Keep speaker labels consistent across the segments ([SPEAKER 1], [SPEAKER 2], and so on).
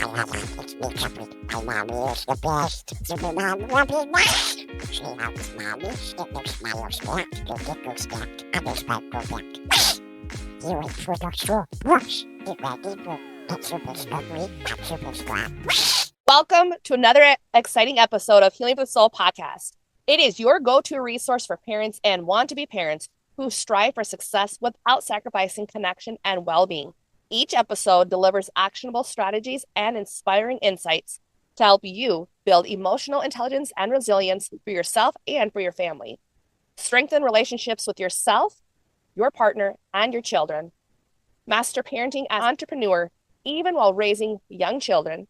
[SPEAKER 1] It's me, Capri. My mommy is the best. Super mom will be next. She helps mommy get their smiles back. To get those back. Others might go back. You wait for the show. Wash. Get ready for that super discovery. That super squad.
[SPEAKER 2] Welcome to another exciting episode of Healing for the Soul podcast. It is your go-to resource for parents and want-to-be parents who strive for success without sacrificing connection and well-being. Each episode delivers actionable strategies and inspiring insights to help you build emotional intelligence and resilience for yourself and for your family. Strengthen relationships with yourself, your partner, and your children. Master parenting as an entrepreneur, even while raising young children.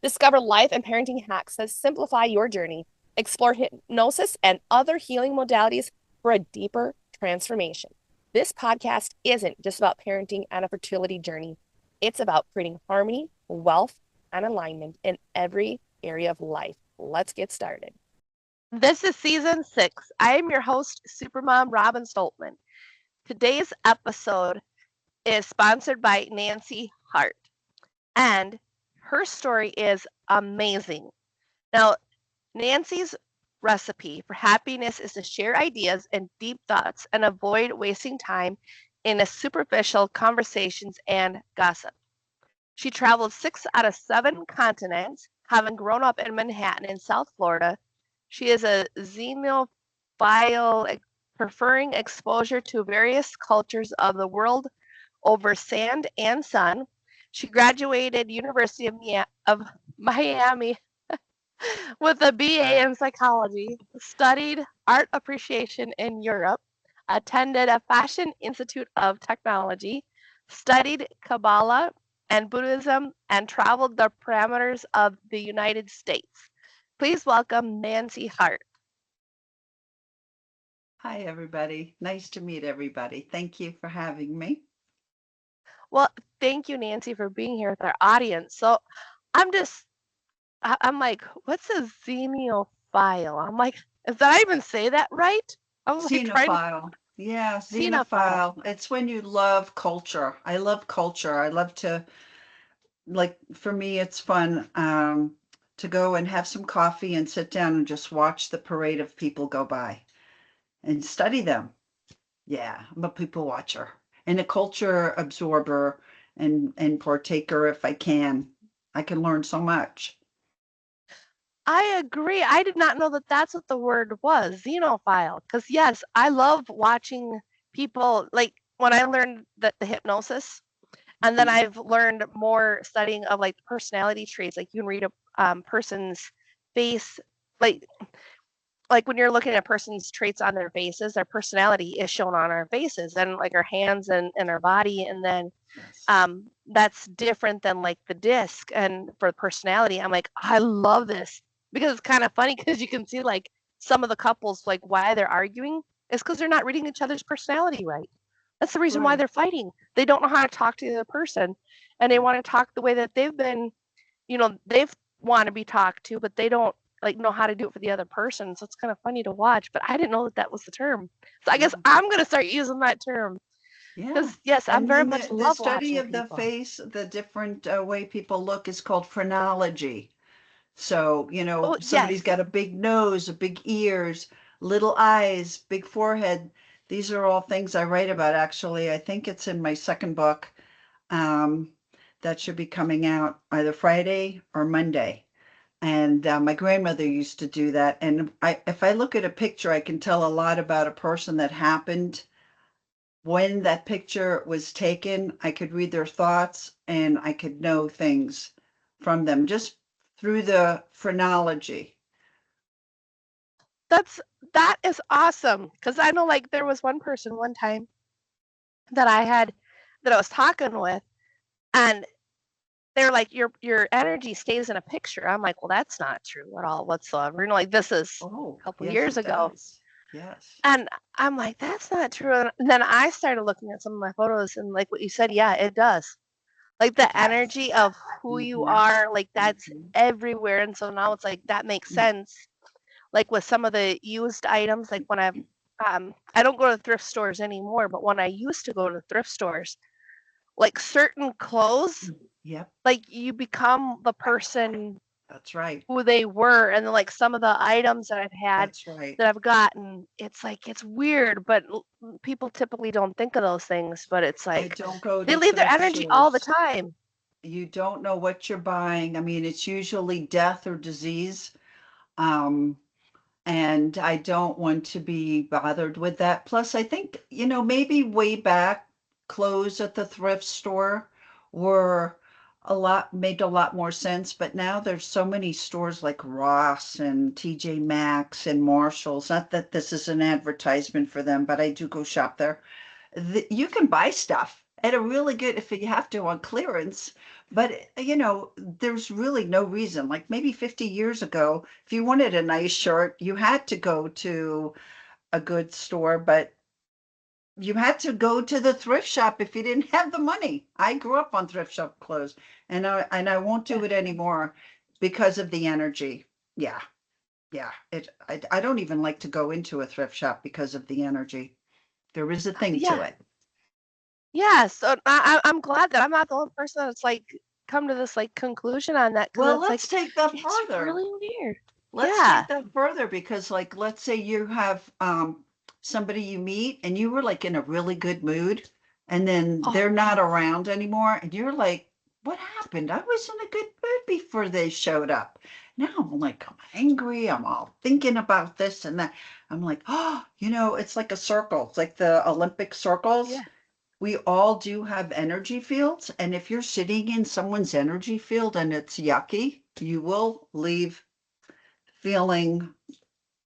[SPEAKER 2] Discover life and parenting hacks that simplify your journey. Explore hypnosis and other healing modalities for a deeper transformation. This podcast isn't just about parenting and a fertility journey. It's about creating harmony, wealth, and alignment in every area of life. Let's get started. This is season 6. I am your host, Supermom Robin Stoltman. Today's episode is sponsored by Nancy Hart, and her story is amazing. Now, Nancy's recipe for happiness is to share ideas and deep thoughts and avoid wasting time in a superficial conversations and gossip. She traveled 6 out of 7 continents, having grown up in Manhattan in South Florida. She is a xenophile, preferring exposure to various cultures of the world over sand and sun. She graduated University of Miami with a BA in psychology, studied art appreciation in Europe, attended a Fashion Institute of Technology, studied Kabbalah and Buddhism, and traveled the parameters of the United States. Please welcome Nancy Hart.
[SPEAKER 3] Hi, everybody. Nice to meet everybody. Thank you for having me.
[SPEAKER 2] Well, thank you, Nancy, for being here with our audience. So I'm like, what's a xenophile? I'm like, did I even say that right? I'm like
[SPEAKER 3] Xenophile. Yeah, xenophile. It's when you love culture. I love culture. I love to, for me, it's fun to go and have some coffee and sit down and just watch the parade of people go by and study them. Yeah, I'm a people watcher and a culture absorber and partaker if I can. I can learn so much.
[SPEAKER 2] I agree. I did not know that that's what the word was, xenophile. Because yes, I love watching people, like when I learned the hypnosis, and then I've learned more studying of like personality traits. Like you can read a person's face, like when you're looking at a person's traits on their faces, their personality is shown on our faces and like our hands and our body. And then that's different than like the disc. And for personality, I'm like, I love this because it's kind of funny because you can see like some of the couples, like why they're arguing is because they're not reading each other's personality right. That's the reason why they're fighting. They don't know how to talk to the other person, and they want to talk the way that they've been, they've want to be talked to, but they don't like know how to do it for the other person. So it's kind of funny to watch, but I didn't know that was the term. So I guess I'm going to start using that term.
[SPEAKER 3] Yeah.
[SPEAKER 2] Because yes, I'm very much love
[SPEAKER 3] the study of
[SPEAKER 2] people.
[SPEAKER 3] The face, the different way people look is called phrenology. So, somebody's got a big nose, a big ears, little eyes, big forehead. These are all things I write about, actually. I think it's in my second book that should be coming out either Friday or Monday. And my grandmother used to do that. And if I look at a picture, I can tell a lot about a person that happened when that picture was taken. I could read their thoughts and I could know things from them just through the phrenology.
[SPEAKER 2] That is awesome. Because I know like there was one person one time that I was talking with, and they're like, your energy stays in a picture. I'm like, well, that's not true at all whatsoever. Like this is a couple years ago.
[SPEAKER 3] Does. Yes.
[SPEAKER 2] And I'm like, that's not true. And then I started looking at some of my photos, and like what you said, yeah, it does. Like the energy of who you are, like that's everywhere. And so now it's like that makes sense. Like with some of the used items, like when I don't go to thrift stores anymore, but when I used to go to thrift stores, like certain clothes
[SPEAKER 3] Yep.
[SPEAKER 2] Like you become the person
[SPEAKER 3] That's right.
[SPEAKER 2] who they were. And then like some of the items that I've had
[SPEAKER 3] That's right.
[SPEAKER 2] that I've gotten, it's like, it's weird, but people typically don't think of those things, but it's
[SPEAKER 3] I
[SPEAKER 2] like
[SPEAKER 3] don't go
[SPEAKER 2] they
[SPEAKER 3] to
[SPEAKER 2] leave their
[SPEAKER 3] thrift
[SPEAKER 2] energy all the
[SPEAKER 3] stores.
[SPEAKER 2] time.
[SPEAKER 3] You don't know what you're buying. I mean, it's usually death or disease. Um, and I don't want to be bothered with that. Plus, I think, maybe way back, clothes at the thrift store were made a lot more sense, but now there's so many stores like Ross and TJ Maxx and Marshalls. Not that this is an advertisement for them, but I do go shop there. You can buy stuff at a really good, if you have to, on clearance. But, there's really no reason. Like maybe 50 years ago, if you wanted a nice shirt, you had to go to a good store, but you had to go to the thrift shop if you didn't have the money. I grew up on thrift shop clothes, and I won't do it anymore because of the energy. Yeah. Yeah. I don't even like to go into a thrift shop because of the energy. There is a thing to
[SPEAKER 2] Yeah.
[SPEAKER 3] it.
[SPEAKER 2] Yeah. So I'm glad that I'm not the only person that's like come to this like conclusion on that, because
[SPEAKER 3] Well,
[SPEAKER 2] it's
[SPEAKER 3] let's
[SPEAKER 2] like,
[SPEAKER 3] take that
[SPEAKER 2] it's
[SPEAKER 3] further.
[SPEAKER 2] really weird.
[SPEAKER 3] Let's
[SPEAKER 2] Yeah.
[SPEAKER 3] take that further because, like, let's say you have somebody you meet and you were like in a really good mood, and then
[SPEAKER 2] Oh,
[SPEAKER 3] they're not around anymore, and you're like, what happened? I was in a good mood before they showed up. Now I'm angry. I'm all thinking about this and that. I'm like, oh, it's like a circle. It's like the Olympic circles.
[SPEAKER 2] yeah.
[SPEAKER 3] We all do have energy fields. And if you're sitting in someone's energy field and it's yucky, you will leave feeling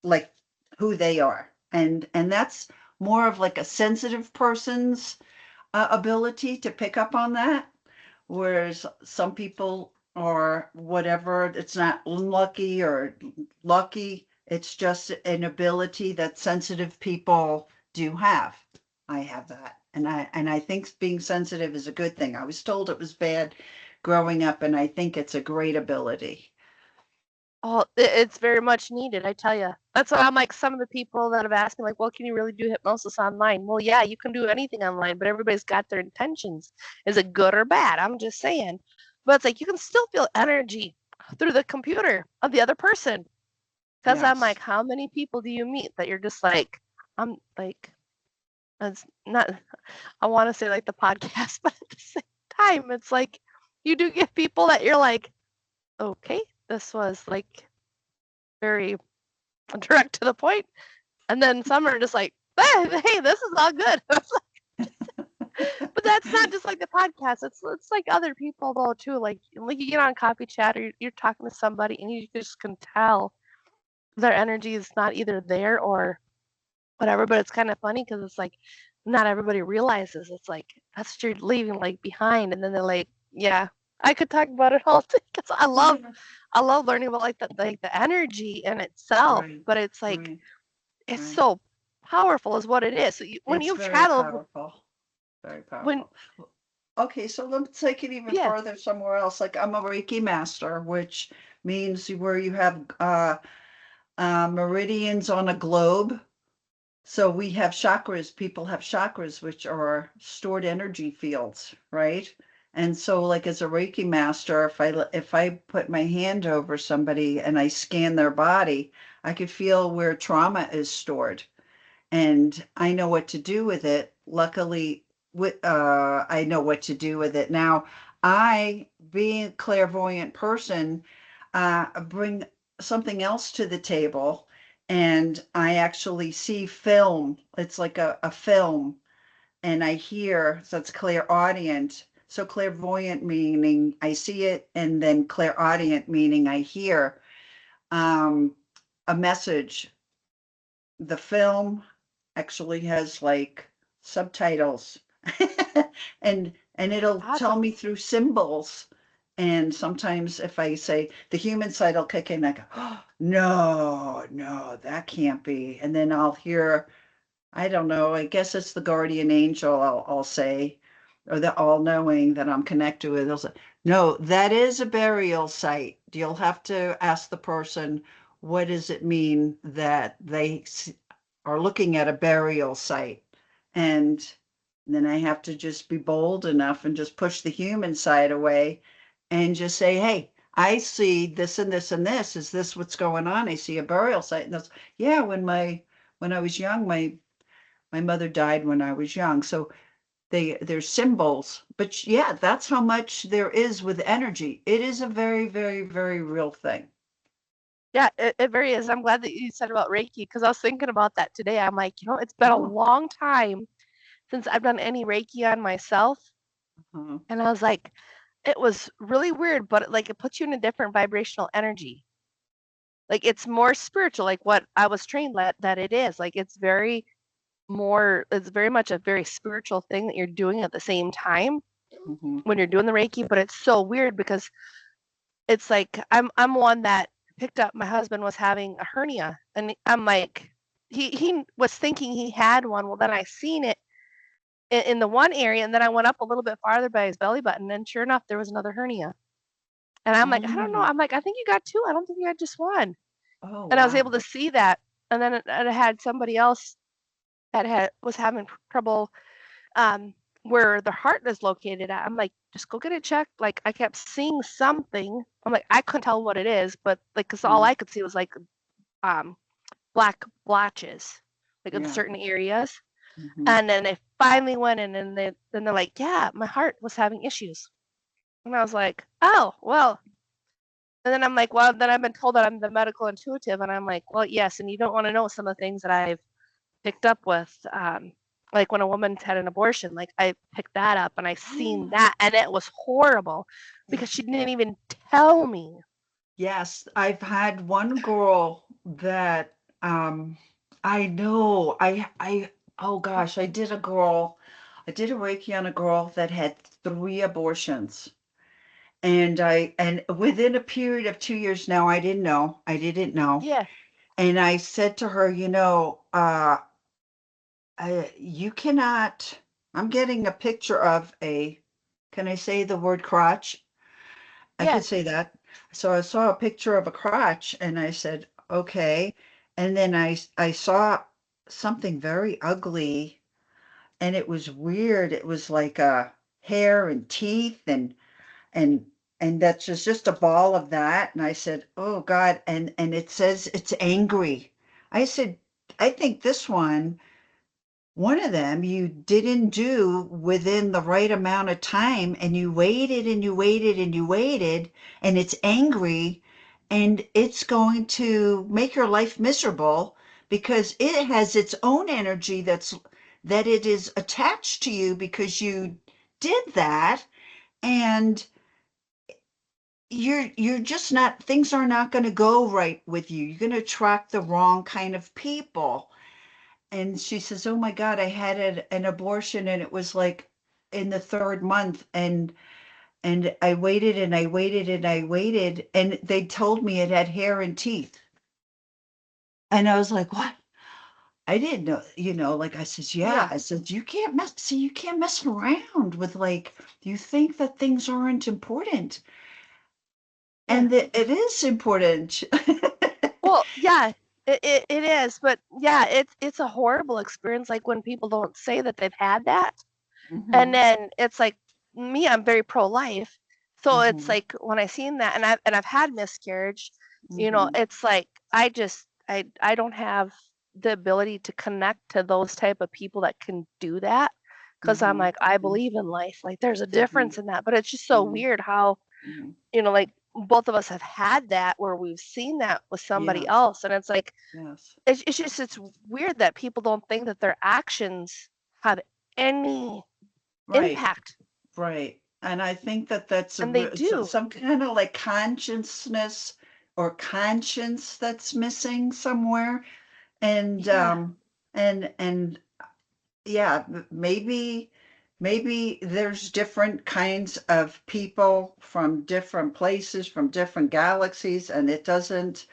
[SPEAKER 3] like who they are. And that's more of like a sensitive person's ability to pick up on that. Whereas some people are whatever, it's not unlucky or lucky. It's just an ability that sensitive people do have. I have that. And I think being sensitive is a good thing. I was told it was bad growing up, and I think it's a great ability.
[SPEAKER 2] Oh, it's very much needed, I tell you. That's why I'm like, some of the people that have asked me, like, well, can you really do hypnosis online? Well, yeah, you can do anything online, but everybody's got their intentions. Is it good or bad? I'm just saying. But it's like, you can still feel energy through the computer of the other person. Because I'm
[SPEAKER 3] Yes.
[SPEAKER 2] like, how many people do you meet that you're just like, I'm like, it's not, I want to say like the podcast, but at the same time, it's like, you do get people that you're like, okay, this was like very direct to the point. And then some are just like, hey, this is all good. But that's not just like the podcast. It's like other people though too. Like you get on coffee chat or you're talking to somebody and you just can tell their energy is not either there or whatever. But it's kind of funny because it's like not everybody realizes it's like that's what you're leaving like behind. And then they're like, yeah, I could talk about it all day because I love learning about like the energy in itself.
[SPEAKER 3] Right,
[SPEAKER 2] But it's like
[SPEAKER 3] right,
[SPEAKER 2] it's
[SPEAKER 3] right.
[SPEAKER 2] so powerful is what it is. So when
[SPEAKER 3] It's
[SPEAKER 2] you've
[SPEAKER 3] very
[SPEAKER 2] traveled,
[SPEAKER 3] powerful. Very
[SPEAKER 2] when
[SPEAKER 3] powerful. Okay, so let's take it even
[SPEAKER 2] yeah,
[SPEAKER 3] further somewhere else. Like I'm a Reiki master, which means where you have meridians on a globe. So we have chakras, people have chakras, which are stored energy fields, right? And so like as a Reiki master, if I put my hand over somebody and I scan their body, I could feel where trauma is stored, and I know what to do with it. Luckily, I know what to do with it now. I, being a clairvoyant person, bring something else to the table, and I actually see film. It's like a film, and I hear. So it's clairaudient. So clairvoyant meaning I see it, and then clairaudient meaning I hear um, a message. The film actually has like subtitles and it'll tell
[SPEAKER 2] awesome.
[SPEAKER 3] me through symbols. And sometimes if I say the human side will kick in, I go, oh, no, no, that can't be. And then I'll hear, I don't know, I guess it's the guardian angel, I'll say, or the all knowing that I'm connected with. They'll say, no, that is a burial site. You'll have to ask the person, what does it mean that they are looking at a burial site? And then I have to just be bold enough and just push the human side away and just say, hey, I see this and this and this. Is this what's going on? I see a burial site. And that's, yeah, when I was young, my mother died when I was young. So they're symbols. But yeah, that's how much there is with energy. It is a very, very, very real thing.
[SPEAKER 2] Yeah, it very is. I'm glad that you said about Reiki because I was thinking about that today. I'm like, it's been a
[SPEAKER 3] Oh.
[SPEAKER 2] long time since I've done any Reiki on myself.
[SPEAKER 3] Uh-huh.
[SPEAKER 2] And I was like, it was really weird, but like it puts you in a different vibrational energy. Like it's more spiritual, like what I was trained that it is. Like it's very much a very spiritual thing that you're doing at the same time
[SPEAKER 3] Mm-hmm.
[SPEAKER 2] when you're doing the Reiki, but it's so weird because it's like I'm one that picked up my husband was having a hernia and I'm like he was thinking he had one. Well, then I seen it in the one area and then I went up a little bit farther by his belly button and sure enough there was another hernia. And I'm like, I don't know.
[SPEAKER 3] Mm.
[SPEAKER 2] I'm like, I think you got two. I don't think you had just one.
[SPEAKER 3] Oh,
[SPEAKER 2] And I was able
[SPEAKER 3] wow.
[SPEAKER 2] to see that. And then I had somebody else that was having trouble where the heart is located at. I'm like, just go get it checked. Like I kept seeing something. I'm like, I couldn't tell what it is, but like, cause all
[SPEAKER 3] Mm.
[SPEAKER 2] I could see was like um black blotches, like in
[SPEAKER 3] Yeah.
[SPEAKER 2] certain areas.
[SPEAKER 3] Mm-hmm.
[SPEAKER 2] And then they finally went in and then they're like, yeah, my heart was having issues. And I was like, oh, well. And then I'm like, well, then I've been told that I'm the medical intuitive. And I'm like, well, yes. And you don't want to know some of the things that I've picked up with, like when a woman's had an abortion, like I picked that up and I seen that. And it was horrible because she didn't even tell me.
[SPEAKER 3] Yes, I've had one girl that I know oh gosh, I did a Reiki on a girl that had 3 abortions. And within a period of 2 years now, I didn't know.
[SPEAKER 2] Yeah.
[SPEAKER 3] And I said to her, you cannot, I'm getting a picture of can I say the word crotch? I
[SPEAKER 2] Yeah.
[SPEAKER 3] could say that. So I saw a picture of a crotch and I said, okay. And then I saw something very ugly and it was weird. It was like hair and teeth and and that's just a ball of that. And I said, oh God. And it says it's angry. I said, I think one of them you didn't do within the right amount of time and you waited and you waited and you waited and it's angry and it's going to make your life miserable because it has its own energy that it is attached to you because you did that and you're just not things are not going to go right with you. You're going to attract the wrong kind of people. And she says, "Oh my God, I had an abortion and it was like in the 3rd month and I waited and I waited and I waited and they told me it had hair and teeth." And I was like, "What?" I didn't know, like I said, yeah.
[SPEAKER 2] Yeah.
[SPEAKER 3] I said, you can't mess around with like you think that things aren't important.
[SPEAKER 2] Yeah.
[SPEAKER 3] And that it is important.
[SPEAKER 2] Well, yeah, it is. But yeah, it's a horrible experience. Like when people don't say that they've had that. And
[SPEAKER 3] Hmm.
[SPEAKER 2] then it's like me, I'm very pro-life. So it's
[SPEAKER 3] Hmm.
[SPEAKER 2] like when I seen that and I've had miscarriage,
[SPEAKER 3] Hmm.
[SPEAKER 2] it's like I don't have the ability to connect to those type of people that can do that because I'm
[SPEAKER 3] Hmm.
[SPEAKER 2] like I believe in life. Like there's a
[SPEAKER 3] Hmm.
[SPEAKER 2] difference in that, but it's just so
[SPEAKER 3] Hmm.
[SPEAKER 2] weird how,
[SPEAKER 3] Hmm.
[SPEAKER 2] like both of us have had that where we've seen that with somebody
[SPEAKER 3] Yes.
[SPEAKER 2] else and it's like
[SPEAKER 3] Yes.
[SPEAKER 2] it's weird that people don't think that their actions have any
[SPEAKER 3] Right.
[SPEAKER 2] impact,
[SPEAKER 3] Right. And I think that that's
[SPEAKER 2] and they do.
[SPEAKER 3] some kind of like consciousness or conscience that's missing somewhere. And
[SPEAKER 2] Yeah.
[SPEAKER 3] and yeah, maybe there's different kinds of people from different places, from different galaxies, and it doesn't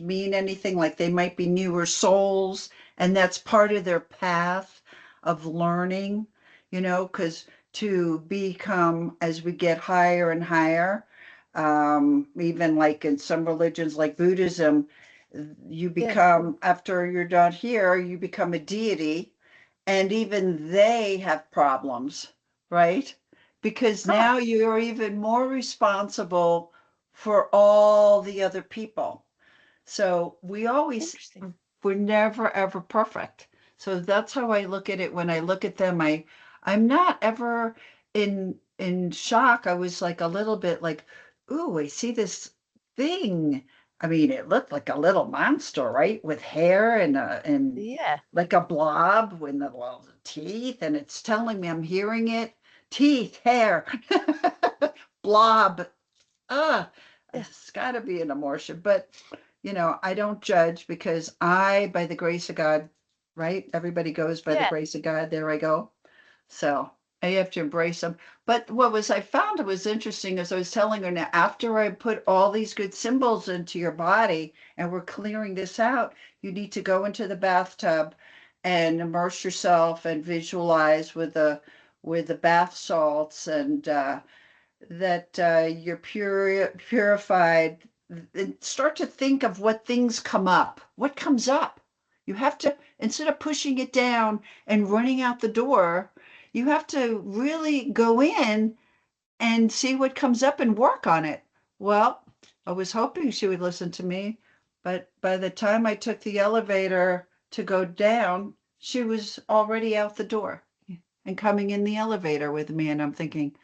[SPEAKER 3] mean anything. Like they might be newer souls, and that's part of their path of learning, because to become as we get higher and higher, even like in some religions like Buddhism, you
[SPEAKER 2] Yeah.
[SPEAKER 3] become after you're done here, you become a deity and even they have problems, right? because now you're even more responsible for all the other people. So we're never ever perfect. So that's how I look at it when I look at them. I'm not ever in shock. I was like a little bit like, ooh, I see this thing. I mean, it looked like a little monster, right? With hair and like a blob with the teeth, and it's telling me, I'm hearing it. Teeth, hair, blob. It's got to be an emotion, but I don't judge because by the grace of God, right? Everybody goes by the grace of God. There I go. So I have to embrace them. But I found it was interesting as I was telling her now, after I put all these good symbols into your body and we're clearing this out, you need to go into the bathtub and immerse yourself and visualize with the bath salts and that you're purified, and start to think of what things come up. What comes up? You have to, instead of pushing it down and running out the door, you have to really go in and see what comes up and work on it. Well, I was hoping she would listen to me, but by the time I took the elevator to go down, she was already out the door and coming in the elevator with me. And I'm thinking,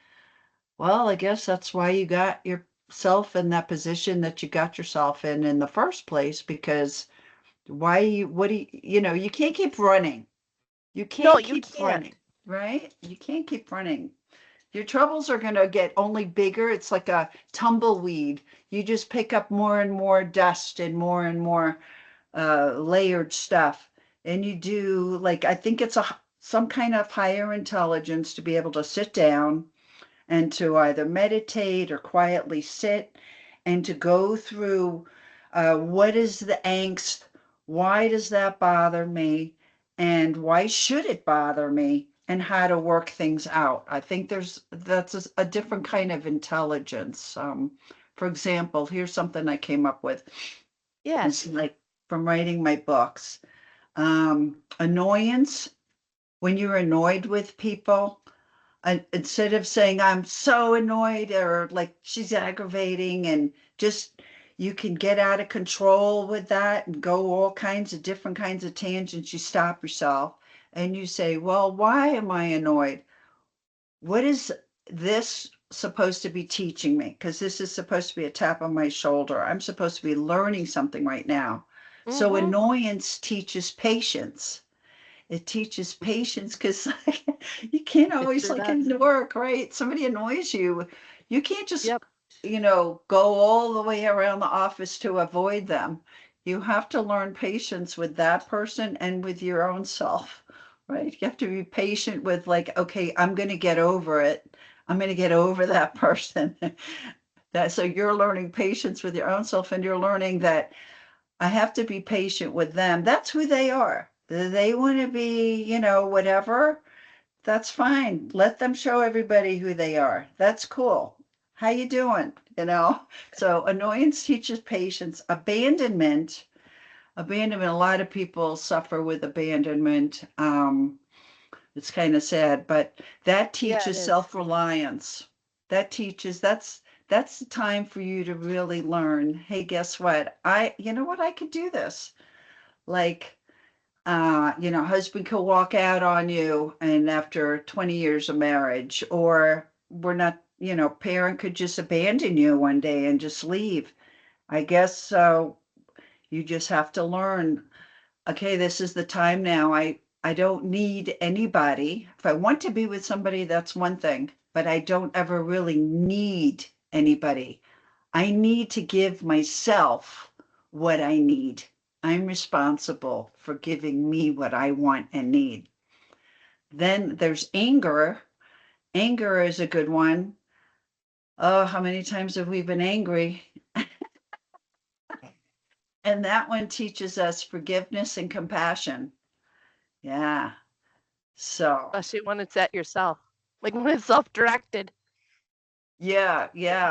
[SPEAKER 3] well, I guess that's why you got yourself in that position that you got yourself in the first place, because what do you can't keep running. You can't keep running, right? You can't keep running. Your troubles are going to get only bigger. It's like a tumbleweed. You just pick up more and more dust and more layered stuff. And you do, like, I think it's some kind of higher intelligence to be able to sit down and to either meditate or quietly sit and to go through what is the angst, why does that bother me, and why should it bother me, and how to work things out. I think that's a different kind of intelligence. For example, here's something I came up with. It's like from writing my books. Annoyance, when you're annoyed with people, instead of saying I'm so annoyed or like she's aggravating, and just you can get out of control with that and go all kinds of different kinds of tangents. You stop yourself and you say, well, why am I annoyed? What is this supposed to be teaching me? Because this is supposed to be a tap on my shoulder. I'm supposed to be learning something right now. So annoyance teaches patience. It teaches patience, because you can't always work, right? Somebody annoys you. You can't just, go all the way around the office to avoid them. You have to learn patience with that person and with your own self, right? You have to be patient with, like, okay, I'm going to get over it. I'm going to get over that person. So you're learning patience with your own self, and you're learning that I have to be patient with them. That's who they are. They want to be, whatever. That's fine. Let them show everybody who they are. That's cool. How you doing? So annoyance teaches patience. Abandonment. A lot of people suffer with abandonment. It's kind of sad, but that teaches self-reliance. That's the time for you to really learn. Hey, guess what? I could do this. Like, husband could walk out on you and after 20 years of marriage, or we're not, parent could just abandon you one day and just leave. I guess so. You just have to learn, okay, this is the time now. I don't need anybody. If I want to be with somebody, that's one thing, but I don't ever really need anybody. I need to give myself what I need. I'm responsible for giving me what I want and need. Then there's anger. Anger is a good one. Oh, how many times have we been angry? And that one teaches us forgiveness and compassion. Yeah. So.
[SPEAKER 2] Especially when it's at yourself, like when it's self-directed.
[SPEAKER 3] Yeah.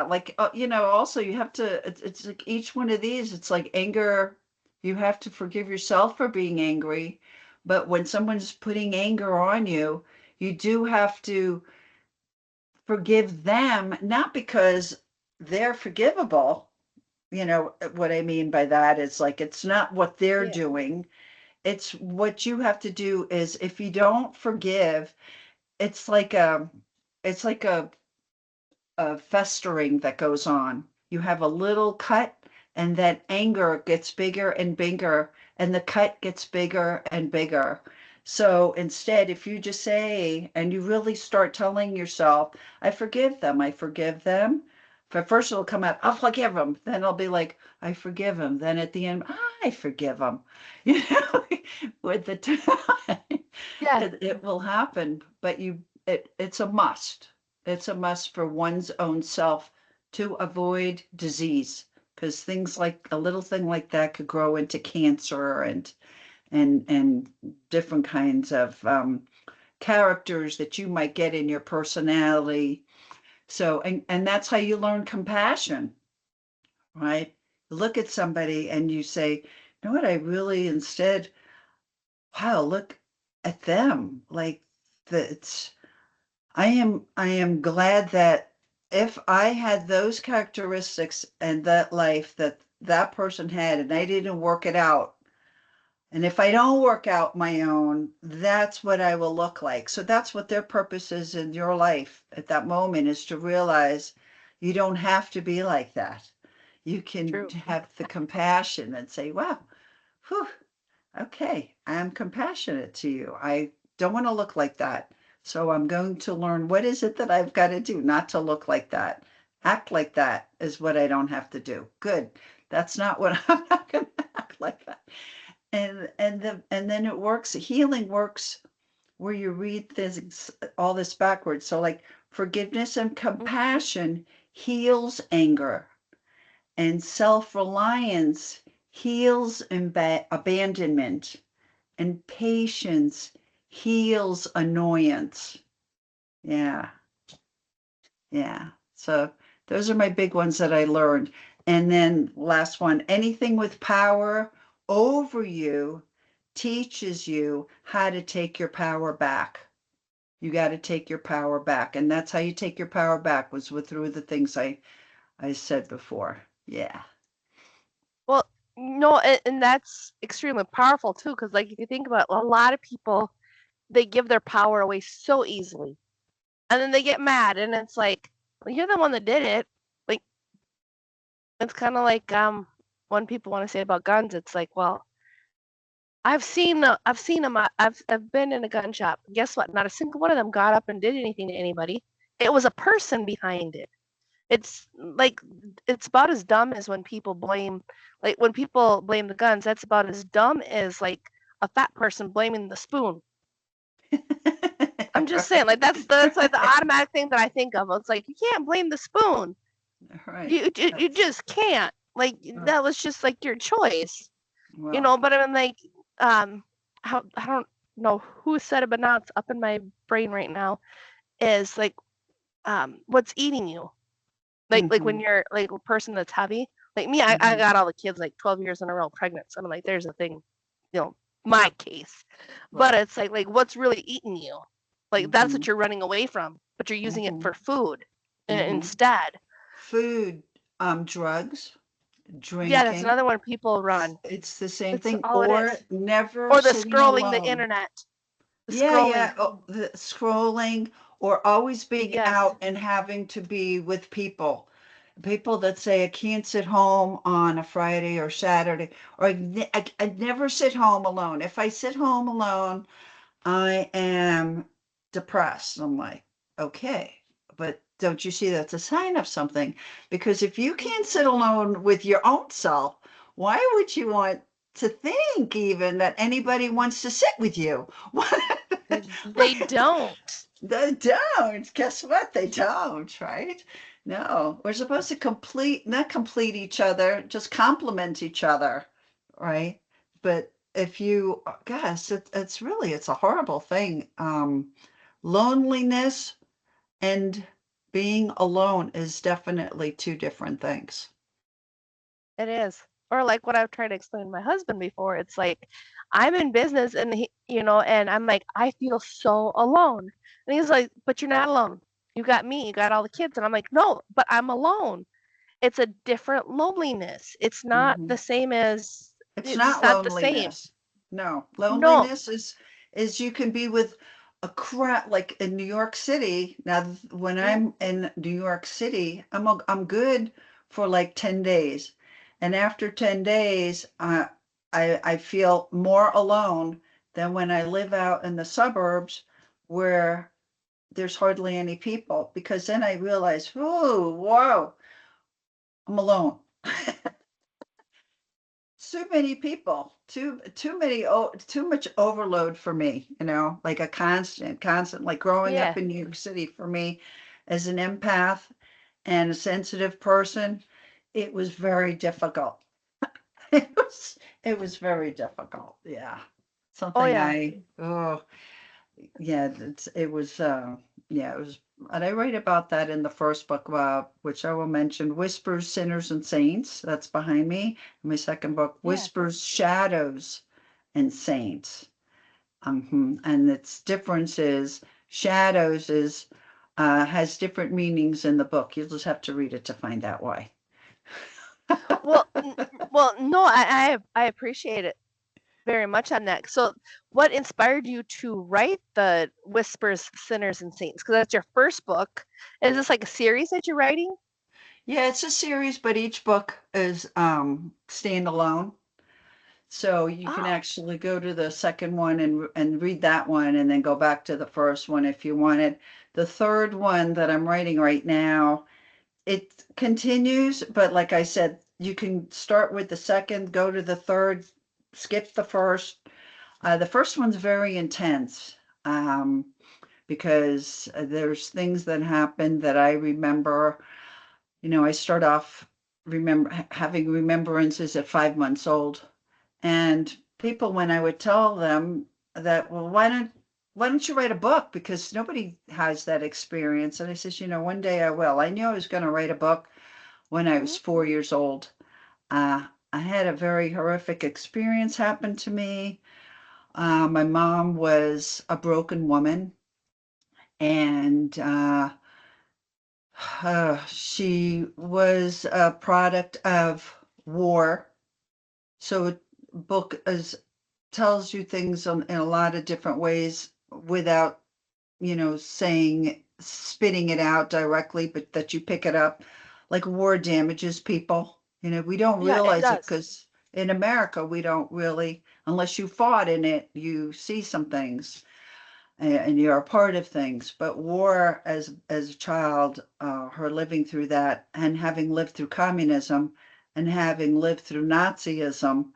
[SPEAKER 3] Like, also you have to, it's like each one of these, it's like anger. You have to forgive yourself for being angry. But when someone's putting anger on you, you do have to forgive them, not because they're forgivable. You know what I mean by that is like, it's not what they're
[SPEAKER 2] Yeah.
[SPEAKER 3] doing. It's what you have to do is, if you don't forgive, it's like a, it's like a festering that goes on. You have a little cut, and that anger gets bigger and bigger, and the cut gets bigger and bigger. So instead, if you just say, and you really start telling yourself, I forgive them, I forgive them. But first it'll come out, I'll forgive them. Then it'll be like, I forgive them. Then at the end, I forgive them. You know, with the time,
[SPEAKER 2] Yeah.
[SPEAKER 3] it will happen. But it's a must. It's a must for one's own self to avoid disease, because things like a little thing like that could grow into cancer and different kinds of characters that you might get in your personality. So, and that's how you learn compassion, right? Look at somebody and you say, you know what, I really instead, wow, look at them. Like, that's, I am glad that if I had those characteristics and that life that that person had, and I didn't work it out, and if I don't work out my own, that's what I will look like. So that's what their purpose is in your life at that moment, is to realize you don't have to be like that. You can
[SPEAKER 2] True.
[SPEAKER 3] have the compassion and say, wow, whew, okay, I'm compassionate to you. I don't want to look like that. So I'm going to learn, what is it that I've got to do not to look like that. Act like that is what I don't have to do. Good. That's not what I'm not going to act like that. And then it works. Healing works where you read things, all this backwards. So like, forgiveness and
[SPEAKER 2] Mhm.
[SPEAKER 3] compassion heals anger, and self-reliance heals abandonment, and patience heals annoyance. Yeah, yeah. So those are my big ones that I learned. And then last one, anything with power over you teaches you how to take your power back. You got to take your power back. And that's how you take your power back, was with through the things I said before. Yeah.
[SPEAKER 2] Well, no, and that's extremely powerful too, because like if you think about it, a lot of people, they give their power away so easily, and then they get mad, and it's like, well, you're the one that did it. Like it's kind of like when people want to say about guns, it's like, well, I've seen them. I've been in a gun shop. Guess what? Not a single one of them got up and did anything to anybody. It was a person behind it. It's like it's about as dumb as when people blame, like when people blame the guns. That's about as dumb as like a fat person blaming the spoon. I'm just saying, like that's like the automatic thing that I think of. It's like you can't blame the spoon.
[SPEAKER 3] Right.
[SPEAKER 2] You just can't. Like that was just like your choice,
[SPEAKER 3] Well,
[SPEAKER 2] But I mean, like, how I don't know who said it, but now it's up in my brain right now. Is like, what's eating you? Like when
[SPEAKER 3] mhm,
[SPEAKER 2] you're like a person that's heavy. Like me, I
[SPEAKER 3] mhm,
[SPEAKER 2] got all the kids like 12 years in a row pregnant. So I'm like, there's a thing, my case. But
[SPEAKER 3] right.
[SPEAKER 2] it's like what's really eating you? Like that's what
[SPEAKER 3] Mhm,
[SPEAKER 2] you're running away from, but you're using it
[SPEAKER 3] mhm,
[SPEAKER 2] for food
[SPEAKER 3] mhm.
[SPEAKER 2] instead.
[SPEAKER 3] Food, drugs,
[SPEAKER 2] Yeah, that's
[SPEAKER 3] drinking.
[SPEAKER 2] another one people run.
[SPEAKER 3] It's the same
[SPEAKER 2] It's
[SPEAKER 3] thing.
[SPEAKER 2] all it
[SPEAKER 3] Or
[SPEAKER 2] is.
[SPEAKER 3] never
[SPEAKER 2] Or the
[SPEAKER 3] sitting
[SPEAKER 2] scrolling the
[SPEAKER 3] alone.
[SPEAKER 2] internet. The
[SPEAKER 3] Yeah,
[SPEAKER 2] scrolling.
[SPEAKER 3] yeah. Oh, the scrolling, or always being
[SPEAKER 2] Yes.
[SPEAKER 3] out and having to be with people. People that say, I can't sit home on a Friday or Saturday, or I never sit home alone. If I sit home alone, I am depressed. I'm like, okay, but don't you see that's a sign of something? Because if you can't
[SPEAKER 2] Mhm.
[SPEAKER 3] sit alone with your own self, why would you want to think even that anybody wants to sit with you?
[SPEAKER 2] They don't.
[SPEAKER 3] They don't. Guess what? They don't, right? No, we're supposed to not complete each other, just complement each other, right? But if you, gosh, it's really, it's a horrible thing. Loneliness and being alone is definitely two different things.
[SPEAKER 2] It is. Or like what I've tried to explain to my husband before, it's like I'm in business and and I'm like, I feel so alone. And he's like, but you're not alone. You got me, you got all the kids. And I'm like, no, but I'm alone. It's a different loneliness. It's not
[SPEAKER 3] Hmm.
[SPEAKER 2] the same as,
[SPEAKER 3] It's
[SPEAKER 2] it's
[SPEAKER 3] not
[SPEAKER 2] not the same.
[SPEAKER 3] loneliness. No,
[SPEAKER 2] No.
[SPEAKER 3] loneliness is you can be with a crowd like in New York City. Now, when
[SPEAKER 2] Mm,
[SPEAKER 3] I'm in New York City, I'm good for like 10 days. And after 10 days, I feel more alone than when I live out in the suburbs where there's hardly any people, because then I realize, oh, wow, I'm alone. Too many people, too many, too much overload for me, like a constant, like growing
[SPEAKER 2] yeah.
[SPEAKER 3] up in New York City for me as an empath and a sensitive person, it was very difficult. It was very difficult. Yeah.
[SPEAKER 2] Oh,
[SPEAKER 3] Something
[SPEAKER 2] yeah.
[SPEAKER 3] yeah, yeah, it was, and I write about that in the first book, which I will mention, Whispers, Sinners, and Saints. That's behind me. My second book,
[SPEAKER 2] Yeah.
[SPEAKER 3] Whispers, Shadows, and Saints. And its difference is shadows has different meanings in the book. You'll just have to read it to find out why.
[SPEAKER 2] Well, no, I appreciate it very much on that. So, what inspired you to write the Whispers, Sinners, and Saints? Because that's your first book. Is this like a series that you're writing?
[SPEAKER 3] Yeah, it's a series, but each book is standalone. So you can
[SPEAKER 2] Oh,
[SPEAKER 3] actually go to the second one and read that one and then go back to the first one if you wanted. The third one that I'm writing right now, it continues, but like I said, you can start with the second, go to the third, skip the first. The first one's very intense, because there's things that happen that I remember. I start off having remembrances at 5 months old. And people, when I would tell them that, well, why don't you write a book? Because nobody has that experience. And I says, one day I will. I knew I was going to write a book when I was
[SPEAKER 2] mhm.
[SPEAKER 3] 4 years old. I had a very horrific experience happen to me. My mom was a broken woman, and she was a product of war. So, book is tells you things in a lot of different ways without, spitting it out directly, but that you pick it up. Like war damages people. We don't
[SPEAKER 2] Yeah, it
[SPEAKER 3] realize it
[SPEAKER 2] does.
[SPEAKER 3] because in America, we don't really, unless you fought in it, you see some things and you're a part of things. But war, as a child, her living through that and having lived through communism and having lived through Nazism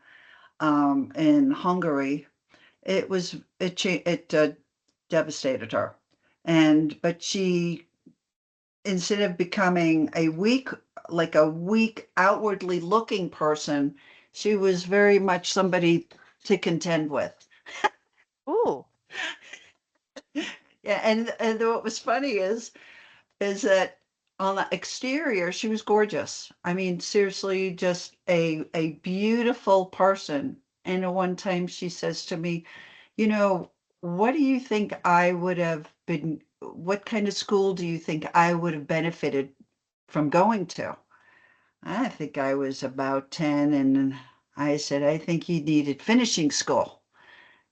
[SPEAKER 3] in Hungary, it devastated her. But she, instead of becoming like a weak outwardly looking person, she was very much somebody to contend with.
[SPEAKER 2] Ooh,
[SPEAKER 3] Yeah, and what was funny is that on the exterior she was gorgeous. I mean, seriously, just a beautiful person. And at one time she says to me, you know, what do you think I would have been, what kind of school do you think I would have benefited from going to? I think I was about 10, and I said, I think you needed finishing school.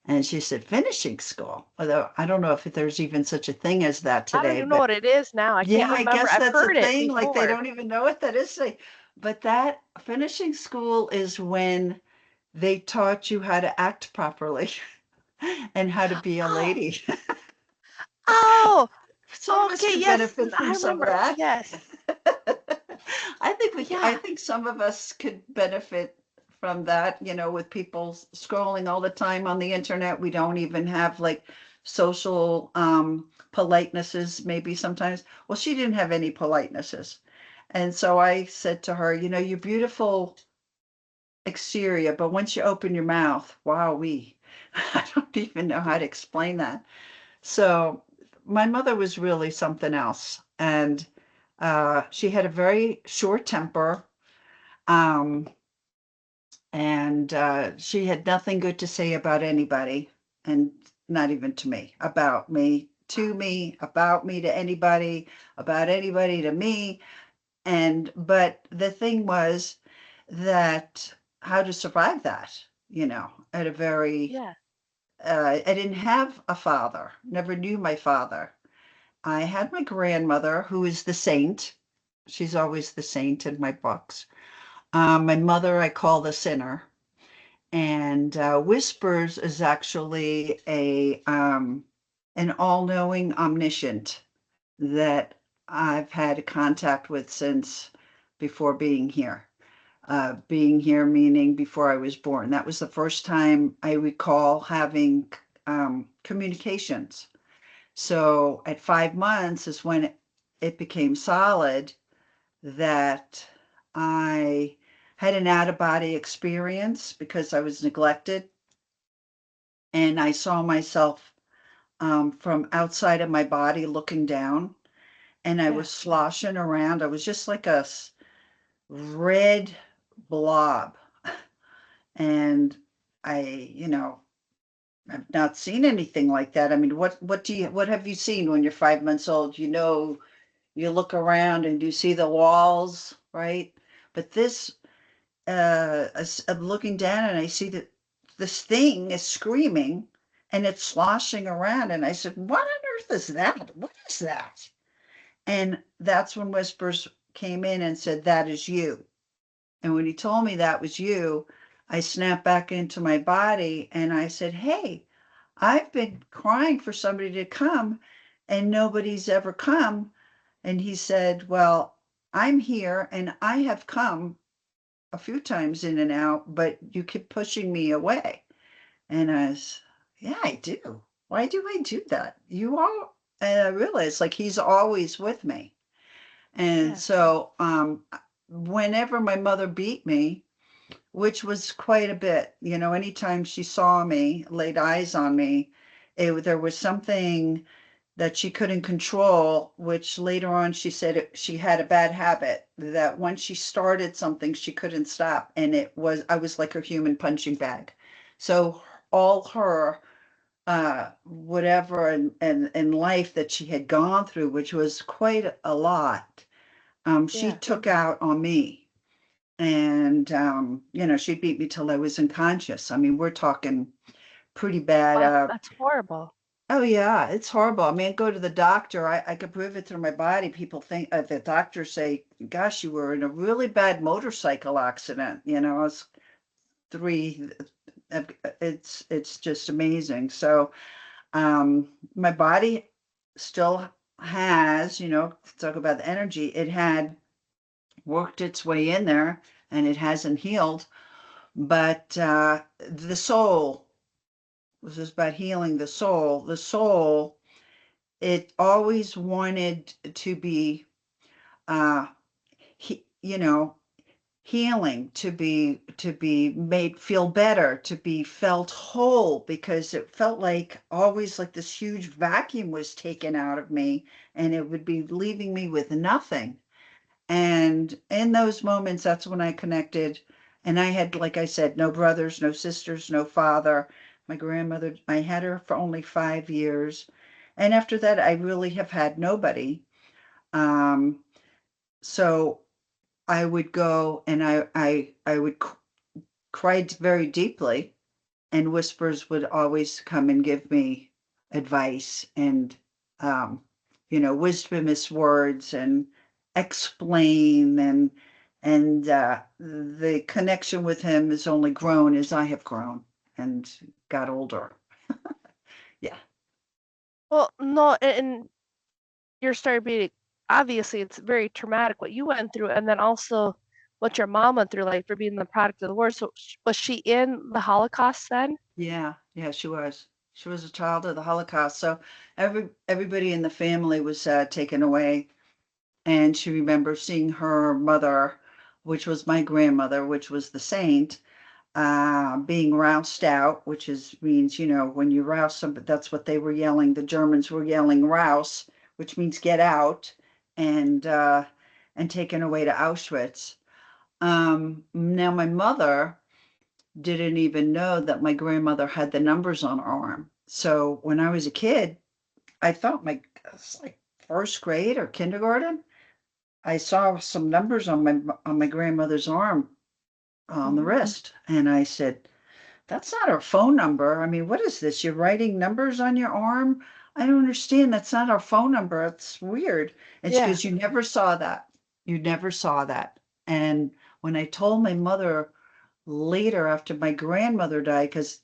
[SPEAKER 3] And she said, finishing school? Although I don't know if there's even such a thing as that
[SPEAKER 2] I don't
[SPEAKER 3] today,
[SPEAKER 2] even know
[SPEAKER 3] but
[SPEAKER 2] what it is now. I
[SPEAKER 3] yeah,
[SPEAKER 2] can't
[SPEAKER 3] I
[SPEAKER 2] remember.
[SPEAKER 3] guess
[SPEAKER 2] I've
[SPEAKER 3] that's a
[SPEAKER 2] heard it
[SPEAKER 3] thing. Like they
[SPEAKER 2] before.
[SPEAKER 3] don't even know what that is. But that finishing school is when they taught you how to act properly and how to be a
[SPEAKER 2] Oh,
[SPEAKER 3] lady.
[SPEAKER 2] oh,
[SPEAKER 3] Some of us
[SPEAKER 2] okay,
[SPEAKER 3] could
[SPEAKER 2] yes,
[SPEAKER 3] benefit from
[SPEAKER 2] I
[SPEAKER 3] some of
[SPEAKER 2] remember.
[SPEAKER 3] that.
[SPEAKER 2] Yes,
[SPEAKER 3] I
[SPEAKER 2] yeah.
[SPEAKER 3] think some of us could benefit from that, with people scrolling all the time on the internet. We don't even have like social politenesses, maybe sometimes. Well, she didn't have any politenesses. And so I said to her, you're beautiful exterior, but once you open your mouth, wow, I don't even know how to explain that. So my mother was really something else. And she had a very short temper. Um, and she had nothing good to say about anybody, and not even to me, about me to me, about me to anybody, about anybody to me. But the thing was that how to survive that, at a very,
[SPEAKER 2] Yeah.
[SPEAKER 3] I didn't have a father, never knew my father. I had my grandmother, who is the saint. She's always the saint in my books. My mother, I call the sinner. And Whispers is actually an all-knowing omniscient that I've had contact with since before being here. Being here meaning before I was born. That was the first time I recall having communications. So at 5 months is when it became solid that I had an out of body experience because I was neglected. And I saw myself from outside of my body looking down, and I
[SPEAKER 2] Yeah.
[SPEAKER 3] was sloshing around. I was just like a red blob. And I've not seen anything like that. I mean, what have you seen when you're 5 months old? You look around and you see the walls, right? But this, I'm looking down and I see that this thing is screaming and it's sloshing around. And I said, what on earth is that? What is that? And that's when Whispers came in and said, that is you. And when he told me that was you, I snapped back into my body and I said, hey, I've been crying for somebody to come and nobody's ever come. And he said, well, I'm here and I have come a few times in and out, but you keep pushing me away. And I was, yeah, I do. Why do I do that? You all, and I realized like he's always with me. And
[SPEAKER 2] Yeah.
[SPEAKER 3] so whenever my mother beat me, which was quite a bit, anytime she saw me, laid eyes on me, there was something that she couldn't control, which later on she said she had a bad habit that once she started something, she couldn't stop. And I was like a human punching bag. So all her, whatever in life that she had gone through, which was quite a lot, she
[SPEAKER 2] Yeah.
[SPEAKER 3] took out on me. And, she beat me till I was unconscious. I mean, we're talking pretty bad.
[SPEAKER 2] Wow, that's horrible.
[SPEAKER 3] Oh yeah, it's horrible. I mean, go to the doctor. I could prove it through my body. People think the doctors say, "Gosh, you were in a really bad motorcycle accident." It's three. It's just amazing. So, my body still has, talk about the energy. It had worked its way in there, and it hasn't healed. But the soul, this is about healing the soul. The soul, it always wanted to be uh he, healing, to be made feel better, to be felt whole, because it felt like always like this huge vacuum was taken out of me and it would be leaving me with nothing. And in those moments, that's when I connected. And I had, like I said, no brothers, no sisters, no father. My grandmother, I had her for only 5 years. And after that, I really have had nobody. Um, so I would go and I would cry very deeply, and Whispers would always come and give me advice and, um, wisdomous words and explain, and the connection with him has only grown as I have grown and got older. Yeah.
[SPEAKER 2] Well, no, and your story being obviously it's very traumatic what you went through, and then also what your mom went through, like for being the product of the war. So was she in the Holocaust then?
[SPEAKER 3] Yeah, yeah, she was. She was a child of the Holocaust. So everybody in the family was taken away. And she remembers seeing her mother, which was my grandmother, which was the saint, being roused out, which means, when you rouse somebody, that's what they were yelling. The Germans were yelling rouse, which means get out, and taken away to Auschwitz. Now my mother didn't even know that my grandmother had the numbers on her arm. So when I was a kid, I thought it's like first grade or kindergarten. I saw some numbers on my grandmother's arm on the wrist, and I said, "That's not her phone number. I mean, what is this? You're writing numbers on your arm? I don't understand. That's not our phone number. It's weird." And she
[SPEAKER 2] Yeah.
[SPEAKER 3] goes, "You never saw that. You never saw that." And when I told my mother later after my grandmother died, because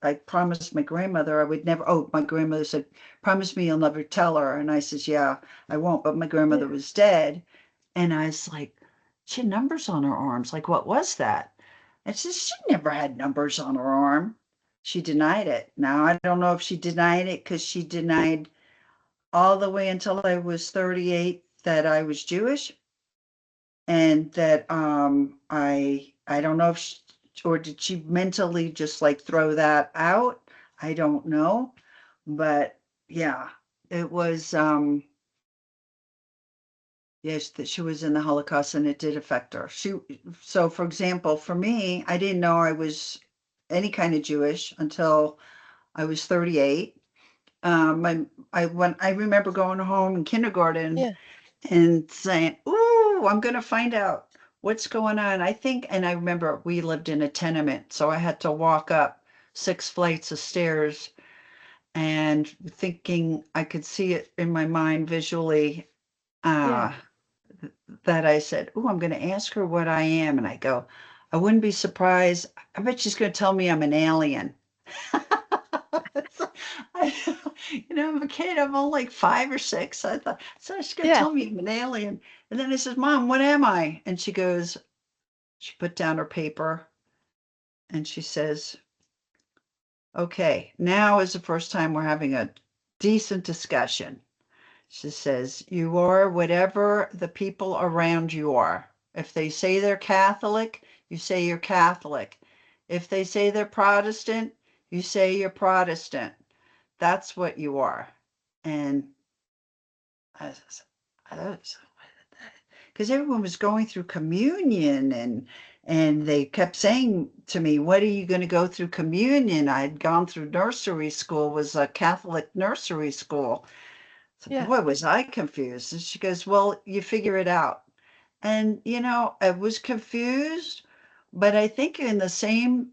[SPEAKER 3] I promised my grandmother I would never. Oh, my grandmother said, "Promise me you'll never tell her." And I says, "Yeah, I won't." But my grandmother
[SPEAKER 2] Yeah.
[SPEAKER 3] was dead, and I was like, "She had numbers on her arms. Like, what was that?" And she says, "She never had numbers on her arm." She denied it. Now I don't know if she denied it because she denied all the way until I was 38 that I was Jewish, and that I don't know if she, or did she mentally just like throw that out? I don't know. But yeah, it was yes, that she was in the Holocaust and it did affect her. So for example, for me, I didn't know I was any kind of Jewish until I was 38. I remember going home in kindergarten
[SPEAKER 2] Yeah.
[SPEAKER 3] and saying, "Ooh, I'm going to find out what's going on." I think, and I remember we lived in a tenement, so I had to walk up 6 flights of stairs and thinking I could see it in my mind visually,
[SPEAKER 2] Yeah.
[SPEAKER 3] uh, that I said, "Ooh, I'm going to ask her what I am." And I go, "I wouldn't be surprised. I bet she's going to tell me I'm an alien." I, I'm a kid. I'm only like 5 or 6. I thought, so she's gonna
[SPEAKER 2] Yeah.
[SPEAKER 3] tell me I'm an alien. And then I says, "Mom, what am I?" And she goes, she put down her paper and she says, "Okay, now is the first time we're having a decent discussion." She says, "You are whatever the people around you are. If they say they're Catholic, you say you're Catholic. If they say they're Protestant, you say you're Protestant. That's what you are." And I because everyone was going through communion, and they kept saying to me, "What are you going to go through communion?" I'd gone through nursery school, was a Catholic nursery school. So
[SPEAKER 2] Yeah.
[SPEAKER 3] boy, was I confused. And she goes, "Well, you figure it out." And I was confused, but I think in the same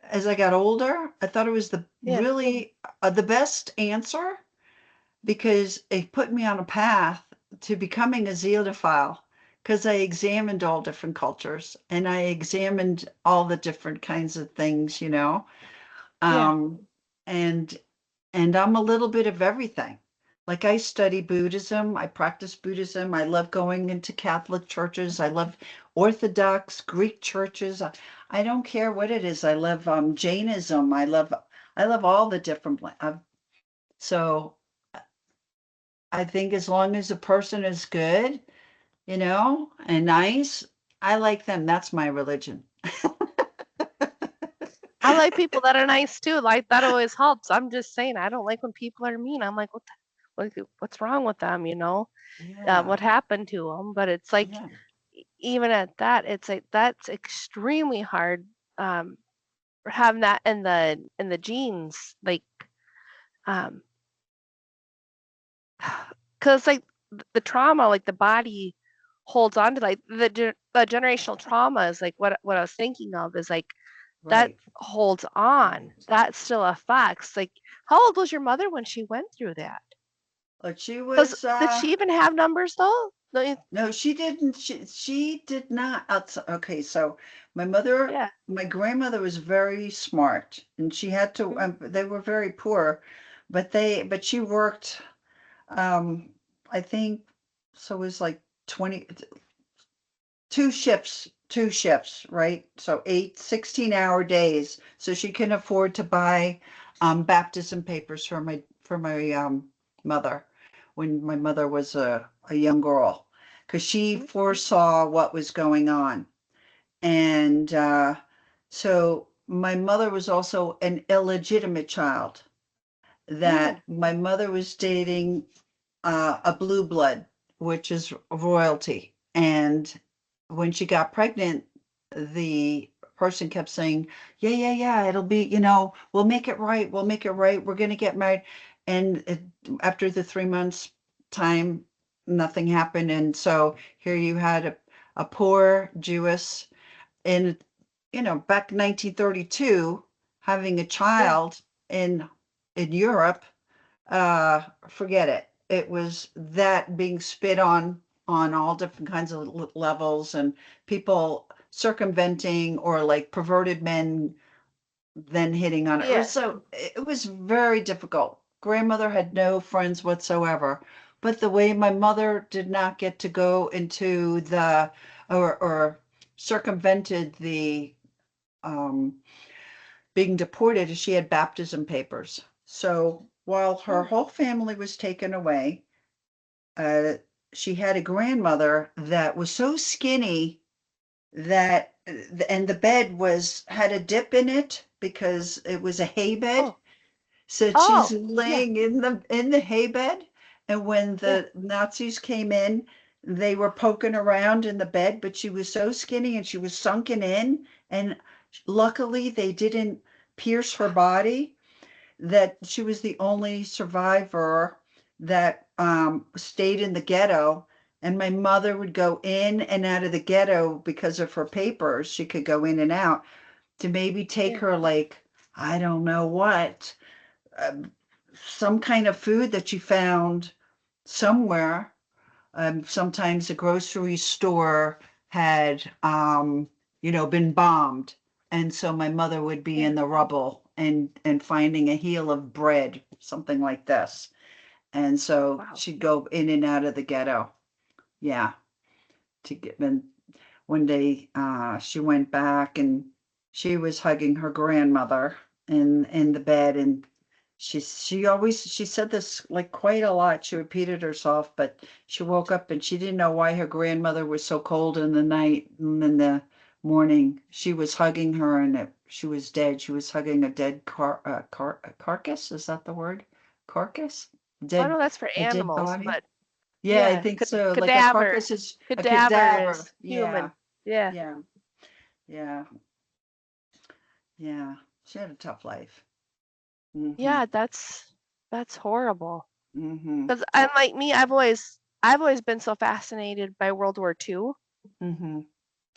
[SPEAKER 3] as I got older, I thought it was the
[SPEAKER 2] Yeah.
[SPEAKER 3] really the best answer, because it put me on a path to becoming a xenophile, because I examined all different cultures and I examined all the different kinds of things,
[SPEAKER 2] Yeah.
[SPEAKER 3] um, and I'm a little bit of everything. Like I study Buddhism, I practice Buddhism. I love going into Catholic churches. I love Orthodox Greek churches. I don't care what it is. I love Jainism. I love all the different. So I think as long as a person is good, and nice, I like them. That's my religion.
[SPEAKER 2] I like people that are nice too. Like that always helps. I'm just saying, I don't like when people are mean. I'm like, what's wrong with them?
[SPEAKER 3] Yeah,
[SPEAKER 2] What happened to them? But it's like,
[SPEAKER 3] yeah,
[SPEAKER 2] even at that, it's like that's extremely hard. Um, having that in the genes, like, um, because like the trauma, like the body holds on to like the generational trauma is like what I was thinking of is like that
[SPEAKER 3] right.
[SPEAKER 2] holds on. That still affects. Like, how old was your mother when she went through that?
[SPEAKER 3] But she
[SPEAKER 2] Because
[SPEAKER 3] was
[SPEAKER 2] did she even have numbers though? No,
[SPEAKER 3] no, she didn't. She did not. Okay, so my mother,
[SPEAKER 2] yeah.
[SPEAKER 3] my grandmother was very smart, and she had to.
[SPEAKER 2] Mhm.
[SPEAKER 3] They were very poor, but she worked. Um, I think so. It was like 20, two shifts, right? So 16-hour days. So she can afford to buy baptism papers for my mother when my mother was a young girl, because she
[SPEAKER 2] Mhm.
[SPEAKER 3] foresaw what was going on. And so my mother was also an illegitimate child,
[SPEAKER 2] Mm.
[SPEAKER 3] that my mother was dating a blue blood, which is royalty. And when she got pregnant, the person kept saying, "Yeah, yeah, yeah, it'll be, we'll make it right. We'll make it right. We're going to get married." And after the 3 months time, nothing happened. And so here you had a poor Jewess in, back in 1932, having a
[SPEAKER 2] Yeah.
[SPEAKER 3] child in Europe. Forget it. It was that being spit on all different kinds of levels, and people circumventing, or like perverted men then hitting on it.
[SPEAKER 2] Yeah.
[SPEAKER 3] So it was very difficult. Grandmother had no friends whatsoever. But the way my mother did not get to go into the, or circumvented the, um, being deported, is she had baptism papers. So while her
[SPEAKER 2] Oh.
[SPEAKER 3] whole family was taken away, uh, she had a grandmother that was so skinny that, and the bed had a dip in it because it was a hay bed.
[SPEAKER 2] Oh.
[SPEAKER 3] So she's
[SPEAKER 2] Oh. Yeah.
[SPEAKER 3] laying in the hay bed, and when
[SPEAKER 2] Yeah.
[SPEAKER 3] the Nazis came in, they were poking around in the bed, but she was so skinny and she was sunken in, and luckily they didn't pierce her body, that she was the only survivor that stayed in the ghetto. And my mother would go in and out of the ghetto because of her papers. She could go in and out to maybe take
[SPEAKER 2] Yeah.
[SPEAKER 3] her, like, I don't know what, um, some kind of food that she found somewhere. Sometimes the grocery store had, been bombed. And so my mother would be
[SPEAKER 2] Yeah.
[SPEAKER 3] in the rubble and finding a heel of bread, something like this. And so
[SPEAKER 2] Wow.
[SPEAKER 3] she'd go in and out of the ghetto. Yeah. To get, and one day she went back and she was hugging her grandmother in the bed, and she said this like quite a lot. She repeated herself, but she woke up and she didn't know why her grandmother was so cold in the night, and in the morning she was hugging her, and she was dead. She was hugging a dead carcass. Is that the word? Carcass?
[SPEAKER 2] I know
[SPEAKER 3] Dead,
[SPEAKER 2] that's for
[SPEAKER 3] a dead
[SPEAKER 2] animals,
[SPEAKER 3] body.
[SPEAKER 2] but
[SPEAKER 3] Yeah, I
[SPEAKER 2] yeah,
[SPEAKER 3] think so. Like a
[SPEAKER 2] cadaver.
[SPEAKER 3] carcass is a
[SPEAKER 2] Cadaver
[SPEAKER 3] cadaver.
[SPEAKER 2] is
[SPEAKER 3] Yeah,
[SPEAKER 2] human. Yeah.
[SPEAKER 3] yeah, yeah, yeah. She had a tough life. Mm-hmm.
[SPEAKER 2] Yeah, that's horrible.
[SPEAKER 3] Mm-hmm.
[SPEAKER 2] Because I'm like me, I've always been so fascinated by World War II.
[SPEAKER 3] Mm-hmm.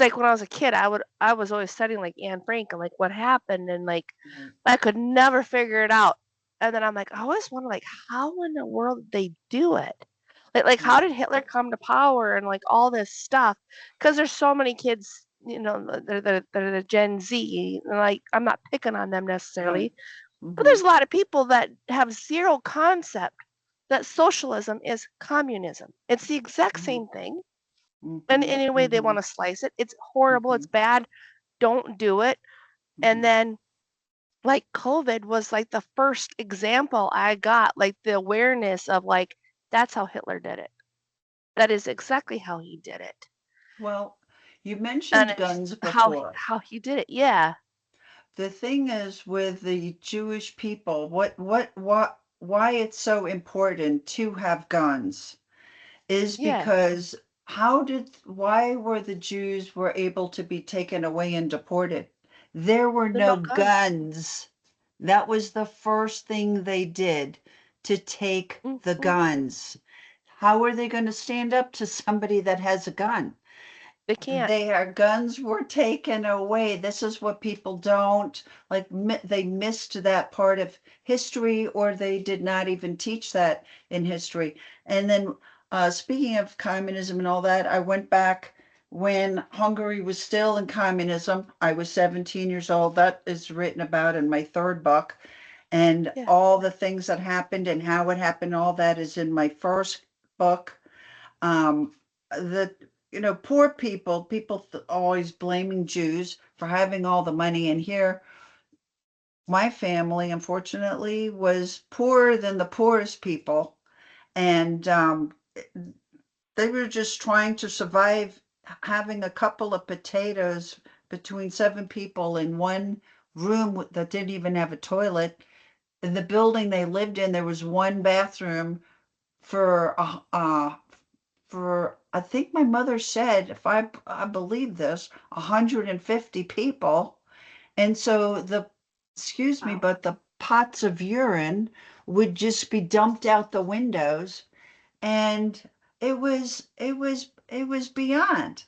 [SPEAKER 2] Like when I was a kid, I was always studying like Anne Frank and like what happened, and like
[SPEAKER 3] Right.
[SPEAKER 2] I could never figure it out. And then I'm like, I always wonder like how in the world did they do it? Like how did Hitler come to power and like all this stuff? Because there's so many kids, they're the Gen Z, and like I'm not picking on them
[SPEAKER 3] Right.
[SPEAKER 2] necessarily, but
[SPEAKER 3] Mm-hmm.
[SPEAKER 2] there's a lot of people that have zero concept that socialism is communism. It's the exact
[SPEAKER 3] Mm-hmm.
[SPEAKER 2] same thing. And
[SPEAKER 3] Mm-hmm.
[SPEAKER 2] any way they
[SPEAKER 3] Mm-hmm.
[SPEAKER 2] want to slice it, it's horrible,
[SPEAKER 3] Mm-hmm.
[SPEAKER 2] it's bad, don't do it. And
[SPEAKER 3] Mm-hmm.
[SPEAKER 2] then like COVID was like the first example I got, like the awareness of like that's how Hitler did it. That is exactly how he did it.
[SPEAKER 3] Well, you
[SPEAKER 2] And
[SPEAKER 3] mentioned
[SPEAKER 2] it's
[SPEAKER 3] guns
[SPEAKER 2] how
[SPEAKER 3] before.
[SPEAKER 2] how he did it. Yeah.
[SPEAKER 3] The thing is with the Jewish people, why it's so important to have guns is
[SPEAKER 2] Yeah.
[SPEAKER 3] because why were the Jews were able to be taken away and deported? There were
[SPEAKER 2] There's no
[SPEAKER 3] no
[SPEAKER 2] guns.
[SPEAKER 3] guns. That was the first thing they did, to take the
[SPEAKER 2] Hmm.
[SPEAKER 3] guns. How are they going to stand up to somebody that has a gun?
[SPEAKER 2] They can't.
[SPEAKER 3] Their guns were taken away. This is what people don't like. They missed that part of history, or they did not even teach that in history. And then, speaking of communism and all that, I went back when Hungary was still in communism. I was 17 years old. That is written about in my third book. And
[SPEAKER 2] Yeah.
[SPEAKER 3] all the things that happened and how it happened, all that is in my first book. The poor people always blaming Jews for having all the money. And here, my family, unfortunately, was poorer than the poorest people, and they were just trying to survive, having a couple of potatoes between 7 people in one room that didn't even have a toilet. In the building they lived in, there was one bathroom for I think my mother said, if I believe this, 150 people. And so excuse me,
[SPEAKER 2] Wow.
[SPEAKER 3] but the pots of urine would just be dumped out the windows, and it was beyond.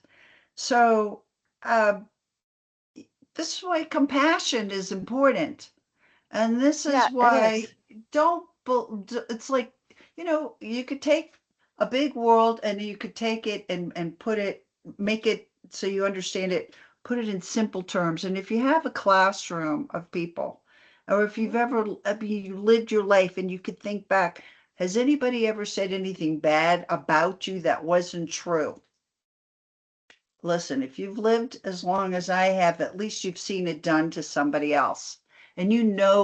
[SPEAKER 3] So uh, this is why compassion is important. And this
[SPEAKER 2] Yeah,
[SPEAKER 3] is
[SPEAKER 2] it
[SPEAKER 3] why
[SPEAKER 2] is.
[SPEAKER 3] it's like, you could take a big world and you could take it and put it, make it so you understand it, put it in simple terms. And if you have a classroom of people, or if you've ever, I mean, you lived your life and you could think back, has anybody ever said anything bad about you that wasn't true? Listen, if you've lived as long as I have, at least you've seen it done to somebody else. And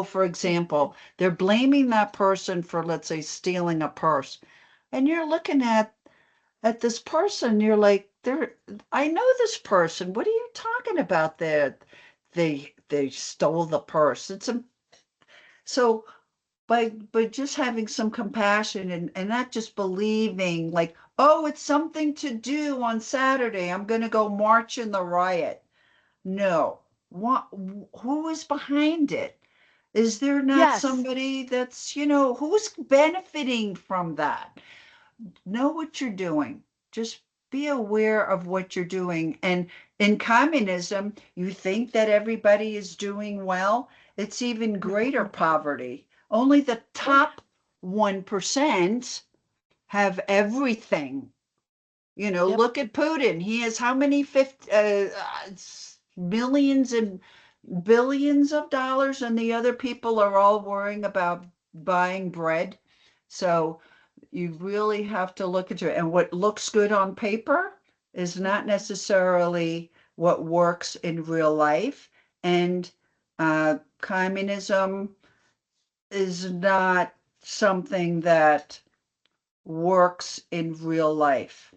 [SPEAKER 3] for example, they're blaming that person for, let's say, stealing a purse. And you're looking at this person, you're like, I know this person. What are you talking about there? They stole the purse. So by just having some compassion and not just believing like, oh, it's something to do on Saturday, I'm going to go march in the riot. No. What, who is behind it? Is there not
[SPEAKER 2] Yes.
[SPEAKER 3] somebody that's, who's benefiting from that? Know what you're doing. Just be aware of what you're doing. And in communism, you think that everybody is doing well. It's even greater poverty. Only the
[SPEAKER 2] Oh, yeah.
[SPEAKER 3] top 1% have everything.
[SPEAKER 2] Yep.
[SPEAKER 3] Look at Putin. He has how many millions and billions of dollars, and the other people are all worrying about buying bread. So you really have to look into it. And what looks good on paper is not necessarily what works in real life. And communism is not something that works in real life.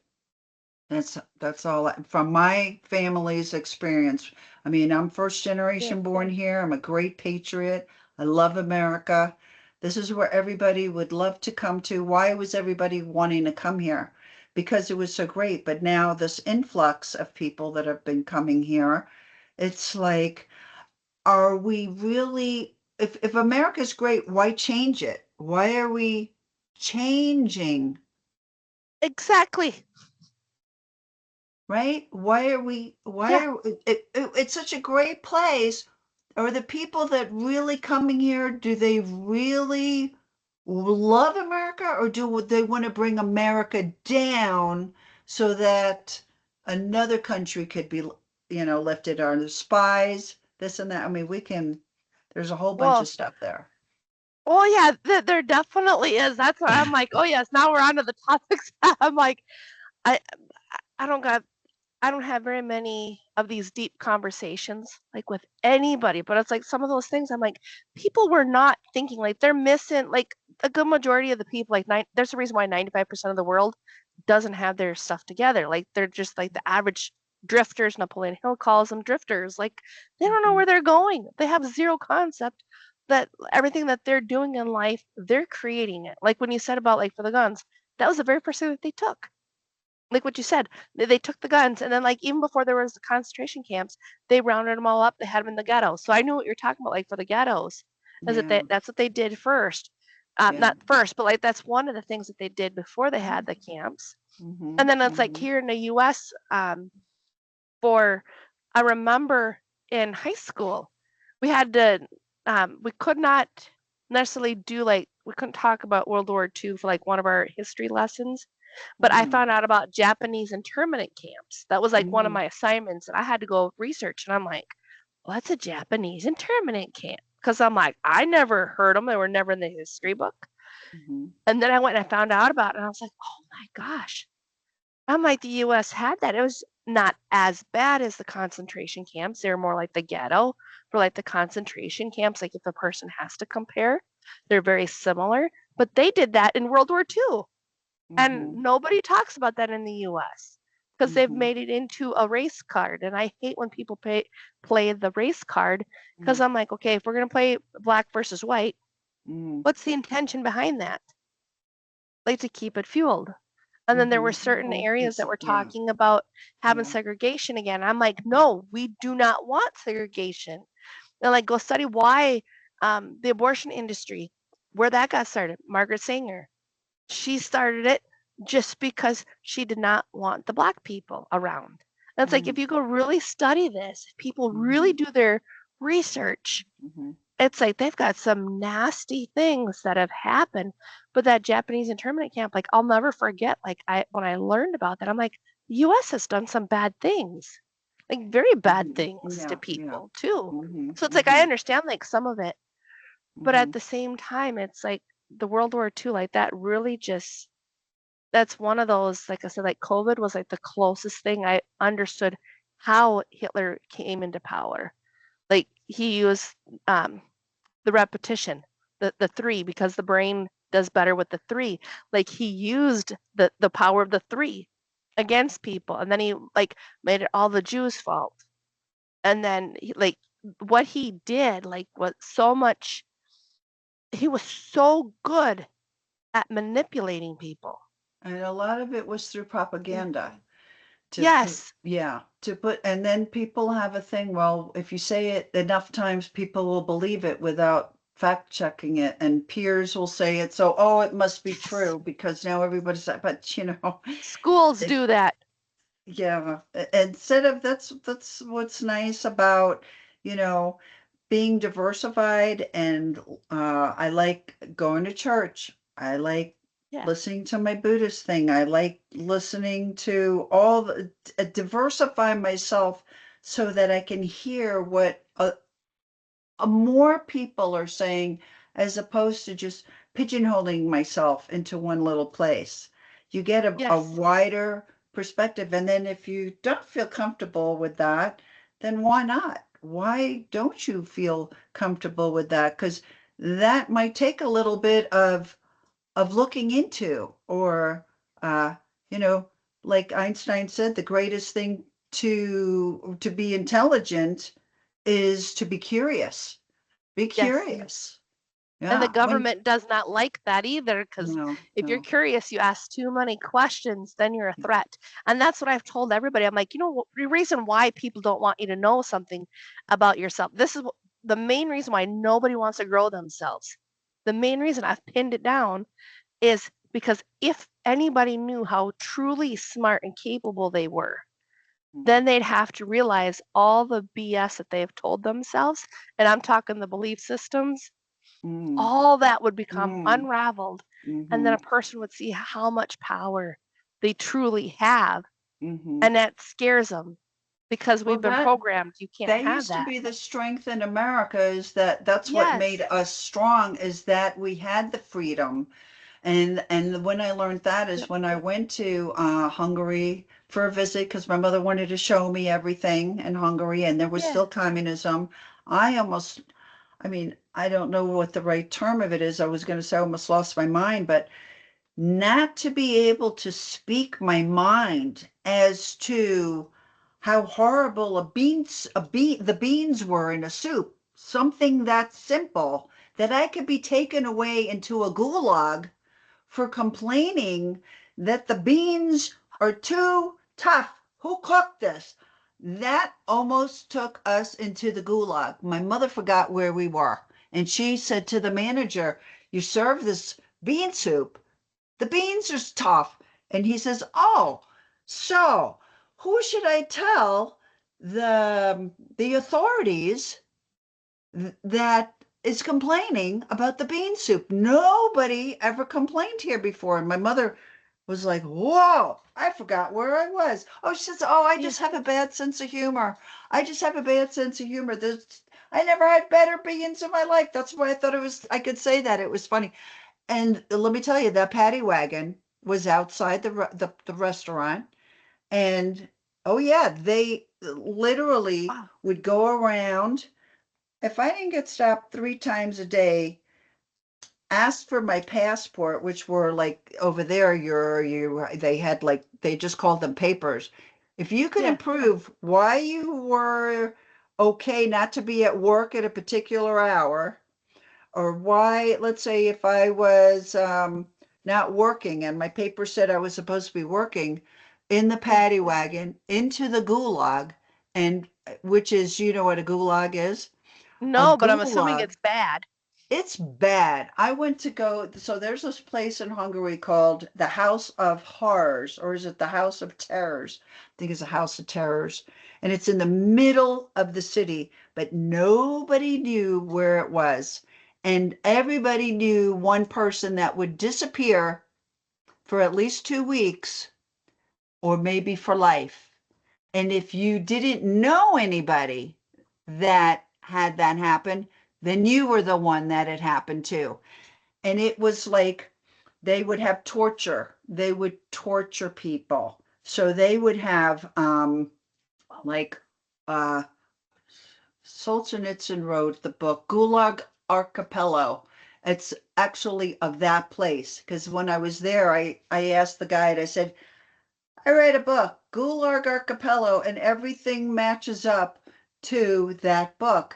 [SPEAKER 3] That's all from my family's experience. I mean, I'm first
[SPEAKER 2] Yeah.
[SPEAKER 3] generation born here. I'm a great patriot. I love America. This is where everybody would love to come to. Why was everybody wanting to come here? Because it was so great. But now this influx of people that have been coming here, it's like, are we really, if America's great, why change it? Why are we changing?
[SPEAKER 2] Exactly.
[SPEAKER 3] Right? Why
[SPEAKER 2] Yeah.
[SPEAKER 3] are it's such a great place. Are the people that really coming here, do they really love America, or do they want to bring America down so that another country could be, lifted? Are the spies, this and that? I mean, there's a whole bunch of
[SPEAKER 2] Well,
[SPEAKER 3] stuff there.
[SPEAKER 2] well, yeah, there definitely is. That's why I'm like, oh yes, now we're on to the topics. I'm like, I I don't got I don't have very many of these deep conversations like with anybody, but it's like some of those things I'm like, people were not thinking like they're missing like a good majority of the people like there's a reason why 95% of the world doesn't have their stuff together. Like they're just like the average drifters. Napoleon Hill calls them drifters. Like they don't know
[SPEAKER 3] Mhm.
[SPEAKER 2] where they're going. They have zero concept that everything that they're doing in life, they're creating it. Like when you said about like for the guns, that was the very first thing that they took like what you said, they took the guns, and then like even before there was the concentration camps, they rounded them all up. They had them in the ghetto. So I knew what you're talking about, like for the ghettos, is that
[SPEAKER 3] Yeah,
[SPEAKER 2] that's what they did first.
[SPEAKER 3] yeah.
[SPEAKER 2] Not first, but like that's one of the things that they did before they had the camps.
[SPEAKER 3] Mm-hmm,
[SPEAKER 2] And then it's like
[SPEAKER 3] mm-hmm,
[SPEAKER 2] here in the U.S. For I remember in high school, we had to we could not necessarily do like we couldn't talk about World War II for like one of our history lessons but I
[SPEAKER 3] mm-hmm,
[SPEAKER 2] found out about Japanese internment camps. That was like one of
[SPEAKER 3] mm-hmm,
[SPEAKER 2] my assignments, and I had to go research. And I'm like, what's a Japanese internment camp? Because I'm like, I never heard them. They were never in the history book.
[SPEAKER 3] mm-hmm,
[SPEAKER 2] And then I went and I found out about it, and I was like, oh my gosh. I'm like, the US had that. It was not as bad as the concentration camps. They're more like the ghetto for like the concentration camps. Like if a person has to compare, they're very similar. But they did that in World War II. And
[SPEAKER 3] mm-hmm,
[SPEAKER 2] nobody talks about that in the US because they've
[SPEAKER 3] mm-hmm,
[SPEAKER 2] made it into a race card. And I hate when people play the race card because I'm like, okay, if we're going to play black versus white,
[SPEAKER 3] mm-hmm,
[SPEAKER 2] what's the intention behind that? Like to keep it fueled. And then there were
[SPEAKER 3] mm-hmm.
[SPEAKER 2] certain
[SPEAKER 3] Well,
[SPEAKER 2] areas that were
[SPEAKER 3] yeah,
[SPEAKER 2] talking about having
[SPEAKER 3] yeah.
[SPEAKER 2] segregation again. I'm like, no, we do not want segregation. And like, go study why the abortion industry, where that got started, Margaret Sanger, she started it just because she did not want the Black people around. And it's like, if you go really study this, if people really do their research, it's like they've got some nasty things that have happened. But that Japanese internment camp, like, I'll never forget, like, when I learned about that, I'm like, the US has done some bad things, like very bad things to people too. So it's like, I understand like some of it, but at the same time, it's like the World War II, like that really just, that's one of those, like I said, like COVID was like the closest thing I understood how Hitler came into power. Like he used the repetition, the three, because the brain does better with the three. Like he used the power of the three against people, and then he like made it all the Jews' fault. And then like what he did, like, was so much. He was so good at manipulating people.
[SPEAKER 3] And a lot of it was through propaganda.
[SPEAKER 2] Yes.
[SPEAKER 3] And then people have a thing, well, if you say it enough times, people will believe it without fact checking it, and peers will say it. So, oh, it must be true because now everybody's, but
[SPEAKER 2] schools do that.
[SPEAKER 3] Yeah. Instead of, that's what's nice about, being diversified. And I like going to church. I like listening to my Buddhist thing. I like listening to all the, diversify myself so that I can hear what more people are saying, as opposed to just pigeonholing myself into one little place. You get a wider perspective. And then if you don't feel comfortable with that, then why not? Why don't you feel comfortable with that? Because that might take a little bit of looking into, or like Einstein said, the greatest thing to be intelligent is to be curious. Be curious.
[SPEAKER 2] Yeah. And the government does not like that either, because if you're curious, you ask too many questions, then you're a threat. And that's what I've told everybody. I'm like, the reason why people don't want you to know something about yourself, this is the main reason why nobody wants to grow themselves. The main reason I've pinned it down is because if anybody knew how truly smart and capable they were, then they'd have to realize all the BS that they've told themselves. And I'm talking the belief systems, all that would become unraveled. And then a person would see how much power they truly have. And that scares them, because we've been programmed. You can't have that.
[SPEAKER 3] That used to be the strength in America, is that's what made us strong, is that we had the freedom. And when I learned that is when I went to Hungary for a visit, because my mother wanted to show me everything in Hungary, and there was still communism. I don't know what the right term of it is. I was going to say I almost lost my mind, but not to be able to speak my mind as to how horrible the beans were in a soup, something that simple, that I could be taken away into a gulag for complaining that the beans are too tough. Who cooked this? That almost took us into the gulag. My mother forgot where we were, and she said to the manager, "You serve this bean soup. The beans are tough." And he says, "Oh, so who should I tell the authorities that is complaining about the bean soup? Nobody ever complained here before." And my mother was like, "Whoa, I forgot where I was." Oh, she says, "Oh, I just have a bad sense of humor. I just have a bad sense of humor. I never had better beans in my life." That's why I thought I could say that. It was funny. And let me tell you, that paddy wagon was outside the restaurant. And oh yeah, they literally would go around. If I didn't get stopped 3 times a day, ask for my passport, which were like over there, they had, like, they just called them papers. If you could prove why you were okay not to be at work at a particular hour, or why, let's say if I was not working and my paper said I was supposed to be working, in the paddy wagon into the gulag, and which is, you know what a gulag is?
[SPEAKER 2] No, but I'm assuming it's bad.
[SPEAKER 3] It's bad. I went to go, so there's this place in Hungary called the House of Horrors, or is it the House of Terrors? I think it's the House of Terrors. And it's in the middle of the city, but nobody knew where it was. And everybody knew one person that would disappear for at least 2 weeks or maybe for life. And if you didn't know anybody that had that happen, then you were the one that it happened to. And it was like they would have torture. They would torture people. So they would have like uh Solzhenitsyn wrote the book Gulag Archipelago. It's actually of that place. Because when I was there, I asked the guide, I said, I read a book, Gulag Archipelago, and everything matches up to that book.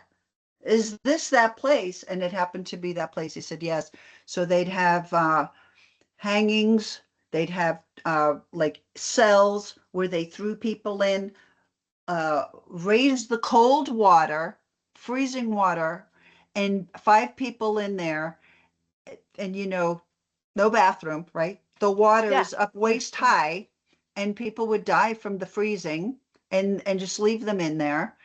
[SPEAKER 3] Is this that place? And it happened to be that place. He said, yes. So they'd have hangings, they'd have like cells where they threw people in, raised the cold water, freezing water, and 5 people in there. And, no bathroom, right? The water
[SPEAKER 2] Yeah.
[SPEAKER 3] is up waist high, and people would die from the freezing and just leave them in there.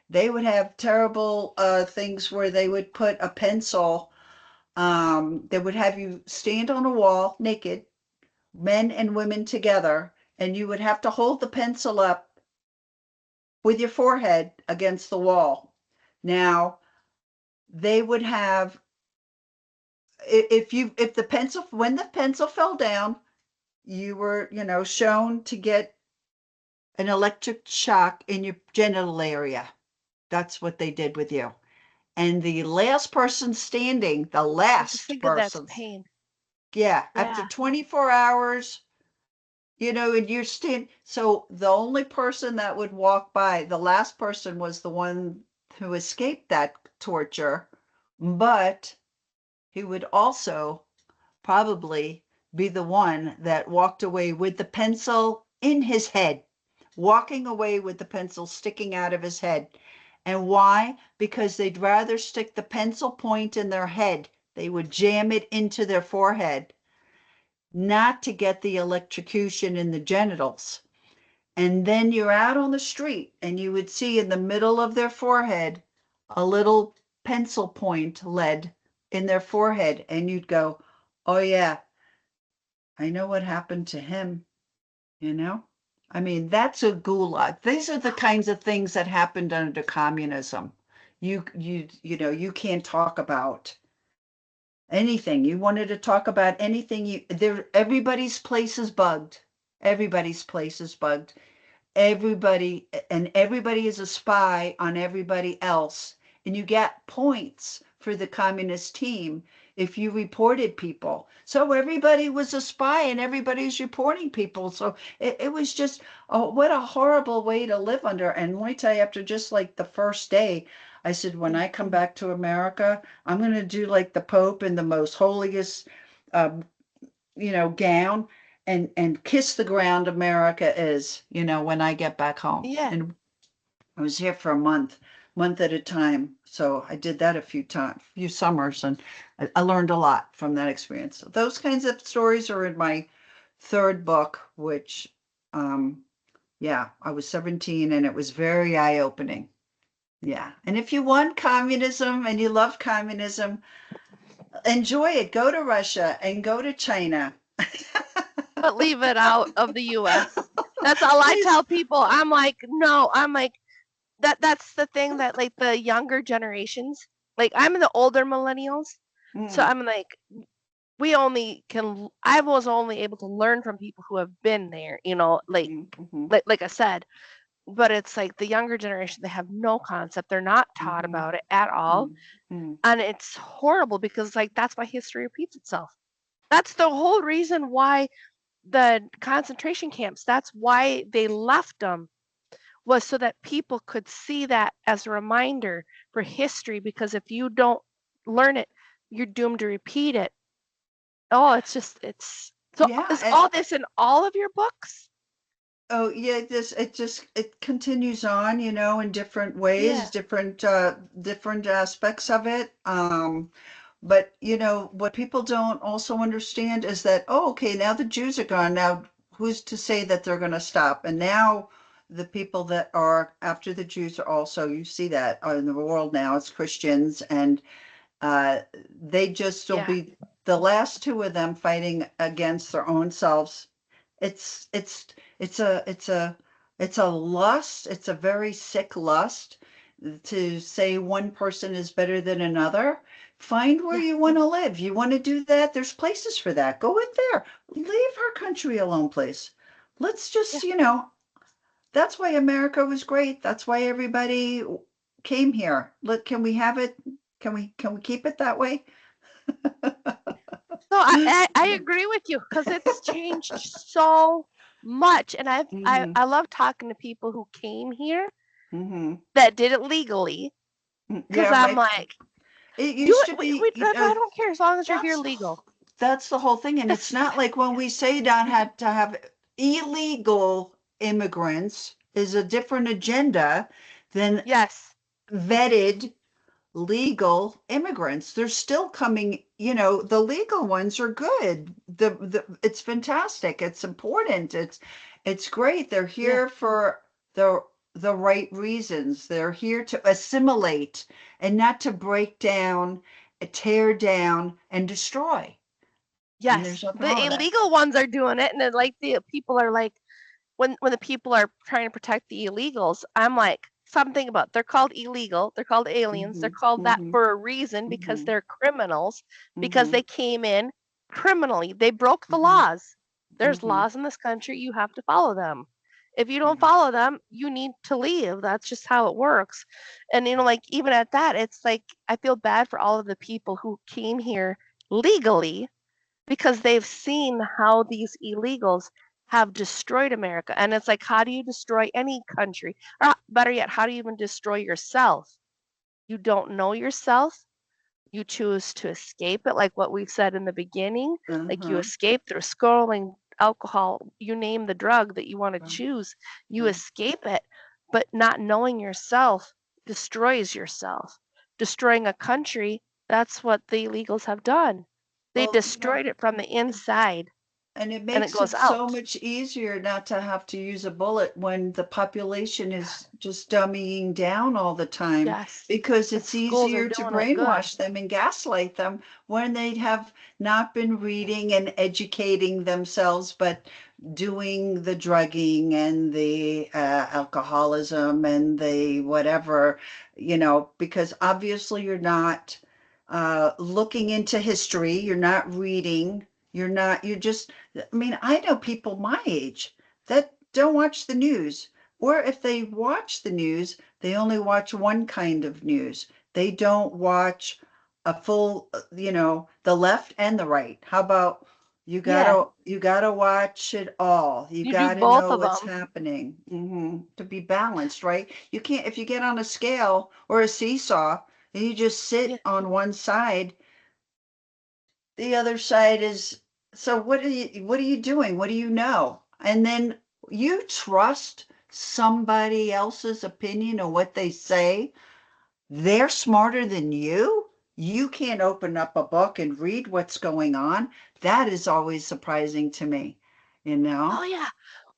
[SPEAKER 3] They would have terrible things where they would put a pencil. They would have you stand on a wall naked, men and women together, and you would have to hold the pencil up with your forehead against the wall. Now, they would have, if the pencil, when the pencil fell down, you were, shown to get an electric shock in your genital area. That's what they did with you. And the last person standing, the
[SPEAKER 2] I just
[SPEAKER 3] last
[SPEAKER 2] think of that's
[SPEAKER 3] person,
[SPEAKER 2] pain.
[SPEAKER 3] yeah, after
[SPEAKER 2] Yeah.
[SPEAKER 3] 24 hours, and you're so the only person that would walk by, the last person was the one who escaped that torture, but he would also probably be the one that walked away with the pencil in his head, walking away with the pencil sticking out of his head. And why? Because they'd rather stick the pencil point in their head. They would jam it into their forehead, not to get the electrocution in the genitals. And then you're out on the street and you would see in the middle of their forehead a little pencil point lead in their forehead. And you'd go, oh, yeah, I know what happened to him, you know? I mean, that's a gulag. These are the kinds of things that happened under communism. You can't talk about anything. You wanted to talk about anything, everybody's place is bugged. Everybody's place is bugged. Everybody is a spy on everybody else. And you get points for the communist team if you reported people. So everybody was a spy and everybody's reporting people. So it was just, oh, what a horrible way to live under. And let me tell you, after just like the first day, I said, when I come back to America, I'm going to do like the Pope in the most holiest, um, gown and kiss the ground America is, when I get back home.
[SPEAKER 2] Yeah.
[SPEAKER 3] And I was here for a month at a time. So I did that a few summers, and I learned a lot from that experience. Those kinds of stories are in my third book, which, yeah, I was 17 and it was very eye-opening. Yeah. And if you want communism and you love communism, enjoy it. Go to Russia and go to China.
[SPEAKER 2] But leave it out of the US. That's all I tell people. I'm like, no, that's the thing that like the younger generations, like I'm in the older millennials. So I'm like, I was only able to learn from people who have been there, like I said, but it's like the younger generation, they have no concept. They're not taught about it at all. And it's horrible because like that's why history repeats itself. That's the whole reason why the concentration camps, that's why they left them, was so that people could see that as a reminder for history, because if you don't learn it, you're doomed to repeat it. Oh, it's so
[SPEAKER 3] Yeah.
[SPEAKER 2] is all this in all of your books?
[SPEAKER 3] Oh, yeah, it continues on, in different ways,
[SPEAKER 2] Yeah.
[SPEAKER 3] different aspects of it. But what people don't also understand is that, oh, okay, now the Jews are gone. Now who's to say that they're going to stop? And now the people that are after the Jews are also, you see that in the world now, it's Christians, and uh, they just will
[SPEAKER 2] Yeah.
[SPEAKER 3] be the last two of them fighting against their own selves. It's a lust. It's a very sick lust to say one person is better than another. Find where
[SPEAKER 2] Yeah.
[SPEAKER 3] you want to live. You want to do that? There's places for that. Go in there. Leave our country alone, please. Let's
[SPEAKER 2] Yeah.
[SPEAKER 3] just, that's why America was great. That's why everybody came here. Look, can we have it? Can we keep it that way?
[SPEAKER 2] So I agree with you because it's changed so much, and
[SPEAKER 3] Mm-hmm.
[SPEAKER 2] I love talking to people who came here
[SPEAKER 3] Mm-hmm.
[SPEAKER 2] that did it legally because
[SPEAKER 3] Yeah,
[SPEAKER 2] I'm
[SPEAKER 3] right.
[SPEAKER 2] like,
[SPEAKER 3] It
[SPEAKER 2] do
[SPEAKER 3] used
[SPEAKER 2] it.
[SPEAKER 3] to be,
[SPEAKER 2] I don't care as long as you're here
[SPEAKER 3] that's
[SPEAKER 2] legal.
[SPEAKER 3] that's the whole thing. And it's not like when we say not had to have illegal immigrants is a different agenda than
[SPEAKER 2] Yes.
[SPEAKER 3] vetted legal immigrants. They're still coming, the legal ones are good. It's fantastic. It's important. It's great. They're
[SPEAKER 2] Yeah.
[SPEAKER 3] here for the the right reasons. They're here to assimilate and not to break down, tear down, and destroy. And
[SPEAKER 2] Yes.
[SPEAKER 3] there's nothing
[SPEAKER 2] The
[SPEAKER 3] wrong with that.
[SPEAKER 2] illegal ones are doing it, and then like the people are like, when the people are trying to protect the illegals, I'm like, something about they're called illegal, they're called aliens, they're
[SPEAKER 3] Hmm.
[SPEAKER 2] called that
[SPEAKER 3] Hmm.
[SPEAKER 2] for a reason because
[SPEAKER 3] Hmm.
[SPEAKER 2] they're criminals, because
[SPEAKER 3] Hmm.
[SPEAKER 2] they came in criminally. They broke the
[SPEAKER 3] Hmm.
[SPEAKER 2] laws. There's
[SPEAKER 3] Hmm.
[SPEAKER 2] laws in this country, you have to follow them. If you don't
[SPEAKER 3] Yeah.
[SPEAKER 2] follow them, you need to leave. That's just how it works. And like even at that, it's like I feel bad for all of the people who came here legally because they've seen how these illegals have destroyed America. And it's like, how do you destroy any country? Or better yet, how do you even destroy yourself? You don't know yourself. You choose to escape it, like what we said in the beginning. Like you
[SPEAKER 3] Uh-huh.
[SPEAKER 2] escape through scrolling, alcohol, you name the drug that you want to
[SPEAKER 3] Right.
[SPEAKER 2] choose. You
[SPEAKER 3] Right.
[SPEAKER 2] escape it, but not knowing yourself destroys yourself. Destroying a country, that's what the illegals have done. They
[SPEAKER 3] Well,
[SPEAKER 2] destroyed it from the inside
[SPEAKER 3] and it
[SPEAKER 2] and it
[SPEAKER 3] makes
[SPEAKER 2] goes
[SPEAKER 3] it so
[SPEAKER 2] out.
[SPEAKER 3] much easier not to have to use a bullet when the population is just dummying down all the time,
[SPEAKER 2] Yes.
[SPEAKER 3] because
[SPEAKER 2] And
[SPEAKER 3] it's
[SPEAKER 2] schools are
[SPEAKER 3] easier to
[SPEAKER 2] doing it good.
[SPEAKER 3] brainwash them and gaslight them when they have not been reading and educating themselves, but doing the drugging and the alcoholism and the whatever, because obviously you're not looking into history, you're not reading, you're just, I mean, I know people my age that don't watch the news, or if they watch the news, they only watch one kind of news. They don't watch a full, the left and the right. How about
[SPEAKER 2] Yeah.
[SPEAKER 3] you gotta watch it all. You
[SPEAKER 2] You do
[SPEAKER 3] gotta
[SPEAKER 2] both
[SPEAKER 3] know
[SPEAKER 2] of
[SPEAKER 3] what's
[SPEAKER 2] them.
[SPEAKER 3] happening, to be balanced, right? You can't, if you get on a scale or a seesaw and you just
[SPEAKER 2] Yeah.
[SPEAKER 3] sit on one side, the other side is, so what are you doing? What do you know? And then you trust somebody else's opinion or what they say. They're smarter than you. You can't open up a book and read what's going on. That is always surprising to me, you
[SPEAKER 2] Oh
[SPEAKER 3] know?
[SPEAKER 2] yeah.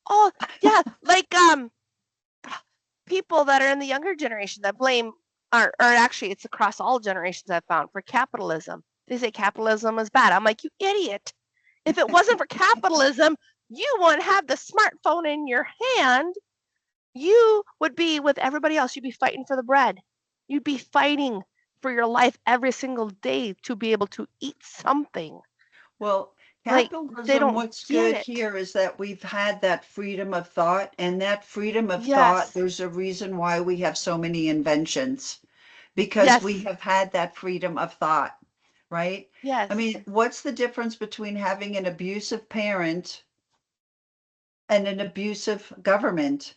[SPEAKER 2] Oh yeah. Like people that are in the younger generation that blame or actually it's across all generations I've found for capitalism. They say capitalism is bad. I'm like, you idiot. If it wasn't for capitalism, you wouldn't have the smartphone in your hand. You would be with everybody else. You'd be fighting for the bread. You'd be fighting for your life every single day to be able to eat something.
[SPEAKER 3] Well,
[SPEAKER 2] Like they
[SPEAKER 3] capitalism,
[SPEAKER 2] don't
[SPEAKER 3] what's
[SPEAKER 2] get
[SPEAKER 3] good
[SPEAKER 2] it.
[SPEAKER 3] here is that we've had that freedom of thought, and that freedom of thought,
[SPEAKER 2] Yes.
[SPEAKER 3] there's a reason why we have so many inventions, because we
[SPEAKER 2] Yes.
[SPEAKER 3] have had that freedom of thought, right? I
[SPEAKER 2] Yes.
[SPEAKER 3] mean, what's the difference between having an abusive parent and an abusive government?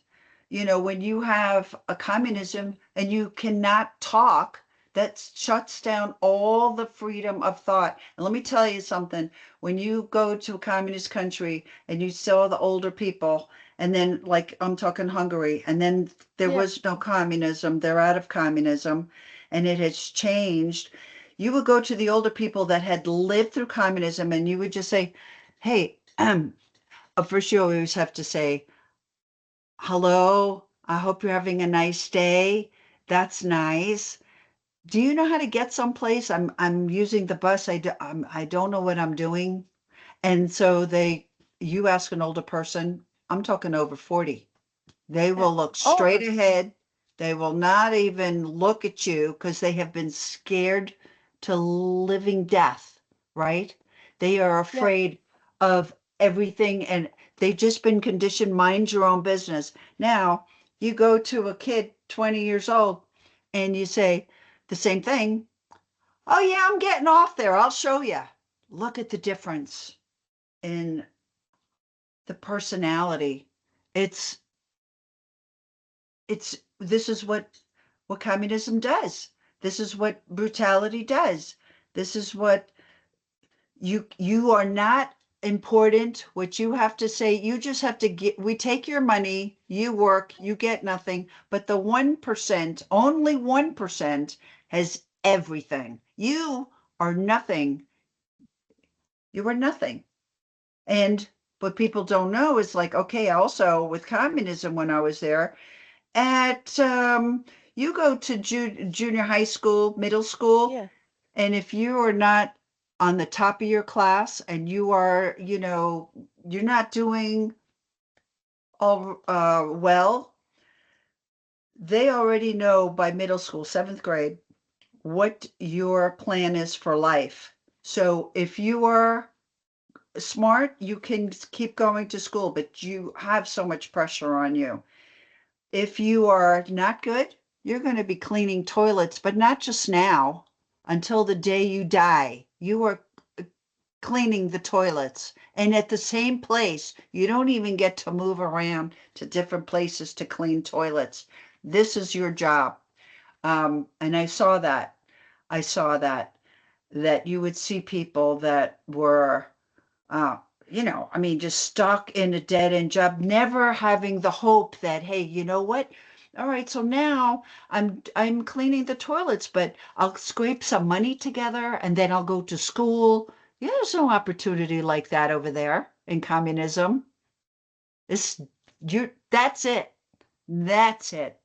[SPEAKER 3] When you have a communism and you cannot talk, that shuts down all the freedom of thought. And let me tell you something, when you go to a communist country and you saw the older people, and then, like, I'm talking Hungary, and then there
[SPEAKER 2] Yeah.
[SPEAKER 3] was no communism, they're out of communism, and it has changed. you would go to the older people that had lived through communism and you would just say, hey, first you always have to say, hello, I hope you're having a nice day. That's nice. Do you know how to get someplace? I'm using the bus. I don't know what I'm doing. And so you ask an older person, I'm talking over 40. They will look straight ahead. They will not even look at you because they have been scared to living death, right? They are afraid of everything and they've just been conditioned, mind your own business. Now, you go to a kid 20 years old and you say the same thing. Oh, yeah, I'm getting off there. I'll show you. Look at the difference in the personality. It's this is what communism does. This is what brutality does. This is what you are not important. What you have to say, you just have to get, we take your money, you work, you get nothing, but the 1%, only 1% has everything. You are nothing. You are nothing. And what people don't know is like, okay, also with communism, when I was there, at you go to junior high school, middle school, and if you are not on the top of your class and you are, you're not doing all well, they already know by middle school, 7th grade, what your plan is for life. So if you are smart, you can keep going to school, but you have so much pressure on you. If you are not good, you're going to be cleaning toilets, but not just now, until the day you die. You are cleaning the toilets. And at the same place, you don't even get to move around to different places to clean toilets. This is your job. And I saw that. That you would see people that were just stuck in a dead end job, never having the hope that, hey, you know what? All right, so now I'm cleaning the toilets, but I'll scrape some money together and then I'll go to school. Yeah, there's no opportunity like that over there in communism. That's it. That's it.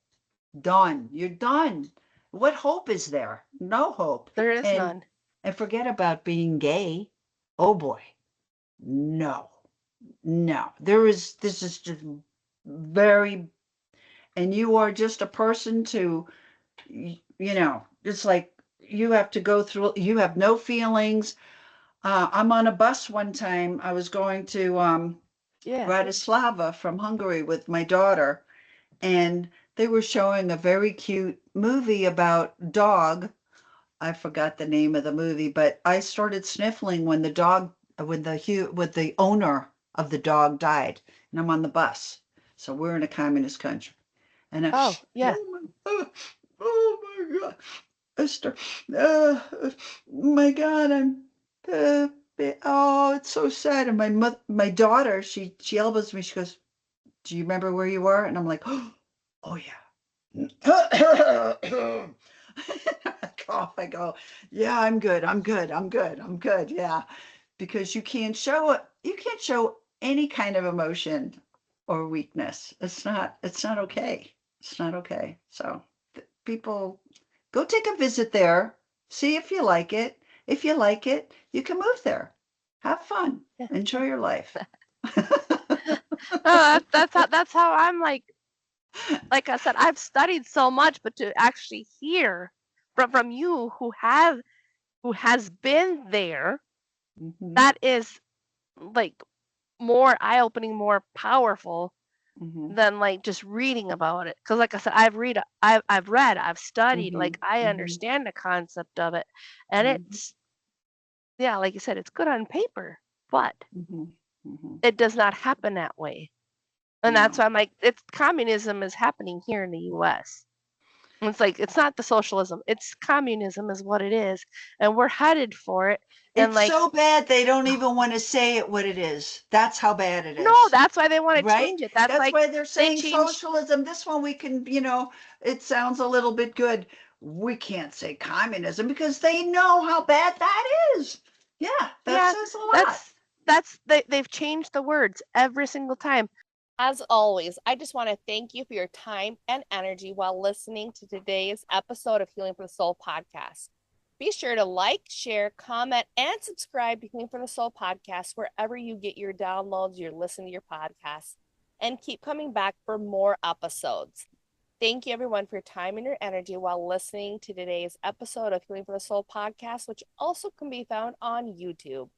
[SPEAKER 3] Done. You're done. What hope is there? No hope.
[SPEAKER 2] There is none.
[SPEAKER 3] And forget about being gay. Oh boy. No. This is just very, and you are just a person to, it's like you have to go through, you have no feelings. I'm on a bus one time. I was going to Bratislava from Hungary with my daughter, and they were showing a very cute movie about dog. I forgot the name of the movie, but I started sniffling when the owner of the dog died, and I'm on the bus. So we're in a communist country, and
[SPEAKER 2] oh
[SPEAKER 3] my God, Esther, my God, it's so sad. And my daughter, she elbows me. She goes, "Do you remember where you were?" And I'm like, "Oh yeah." I cough. I go, yeah, I'm good. Yeah, because you can't show any kind of emotion or weakness. It's not okay. It's not okay. So people, go take a visit there. See if you like it. If you like it, you can move there. Have fun. Enjoy your life.
[SPEAKER 2] that's how I'm like I said, I've studied so much, but to actually hear from you who has been there, that is like more eye-opening, more powerful than like just reading about it. Because like I said, I've read, I've studied, like I understand the concept of it, and it's like you said, it's good on paper, but it does not happen that way. And that's why I'm like, communism is happening here in the US. And it's like, it's not the socialism, it's communism is what it is. And we're headed for it. And
[SPEAKER 3] it's so bad they don't even want to say it what it is. That's how bad it is.
[SPEAKER 2] No, that's why they want to change it. That's like,
[SPEAKER 3] why they're saying socialism. This one we can, it sounds a little bit good. we can't say communism because they know how bad that is. Yeah, that says a lot.
[SPEAKER 2] They've changed the words every single time. As always, I just want to thank you for your time and energy while listening to today's episode of Healing for the Soul podcast. Be sure to like, share, comment, and subscribe to Healing for the Soul podcast wherever you get your downloads, you're listening to your podcasts, and keep coming back for more episodes. Thank you, everyone, for your time and your energy while listening to today's episode of Healing for the Soul podcast, which also can be found on YouTube.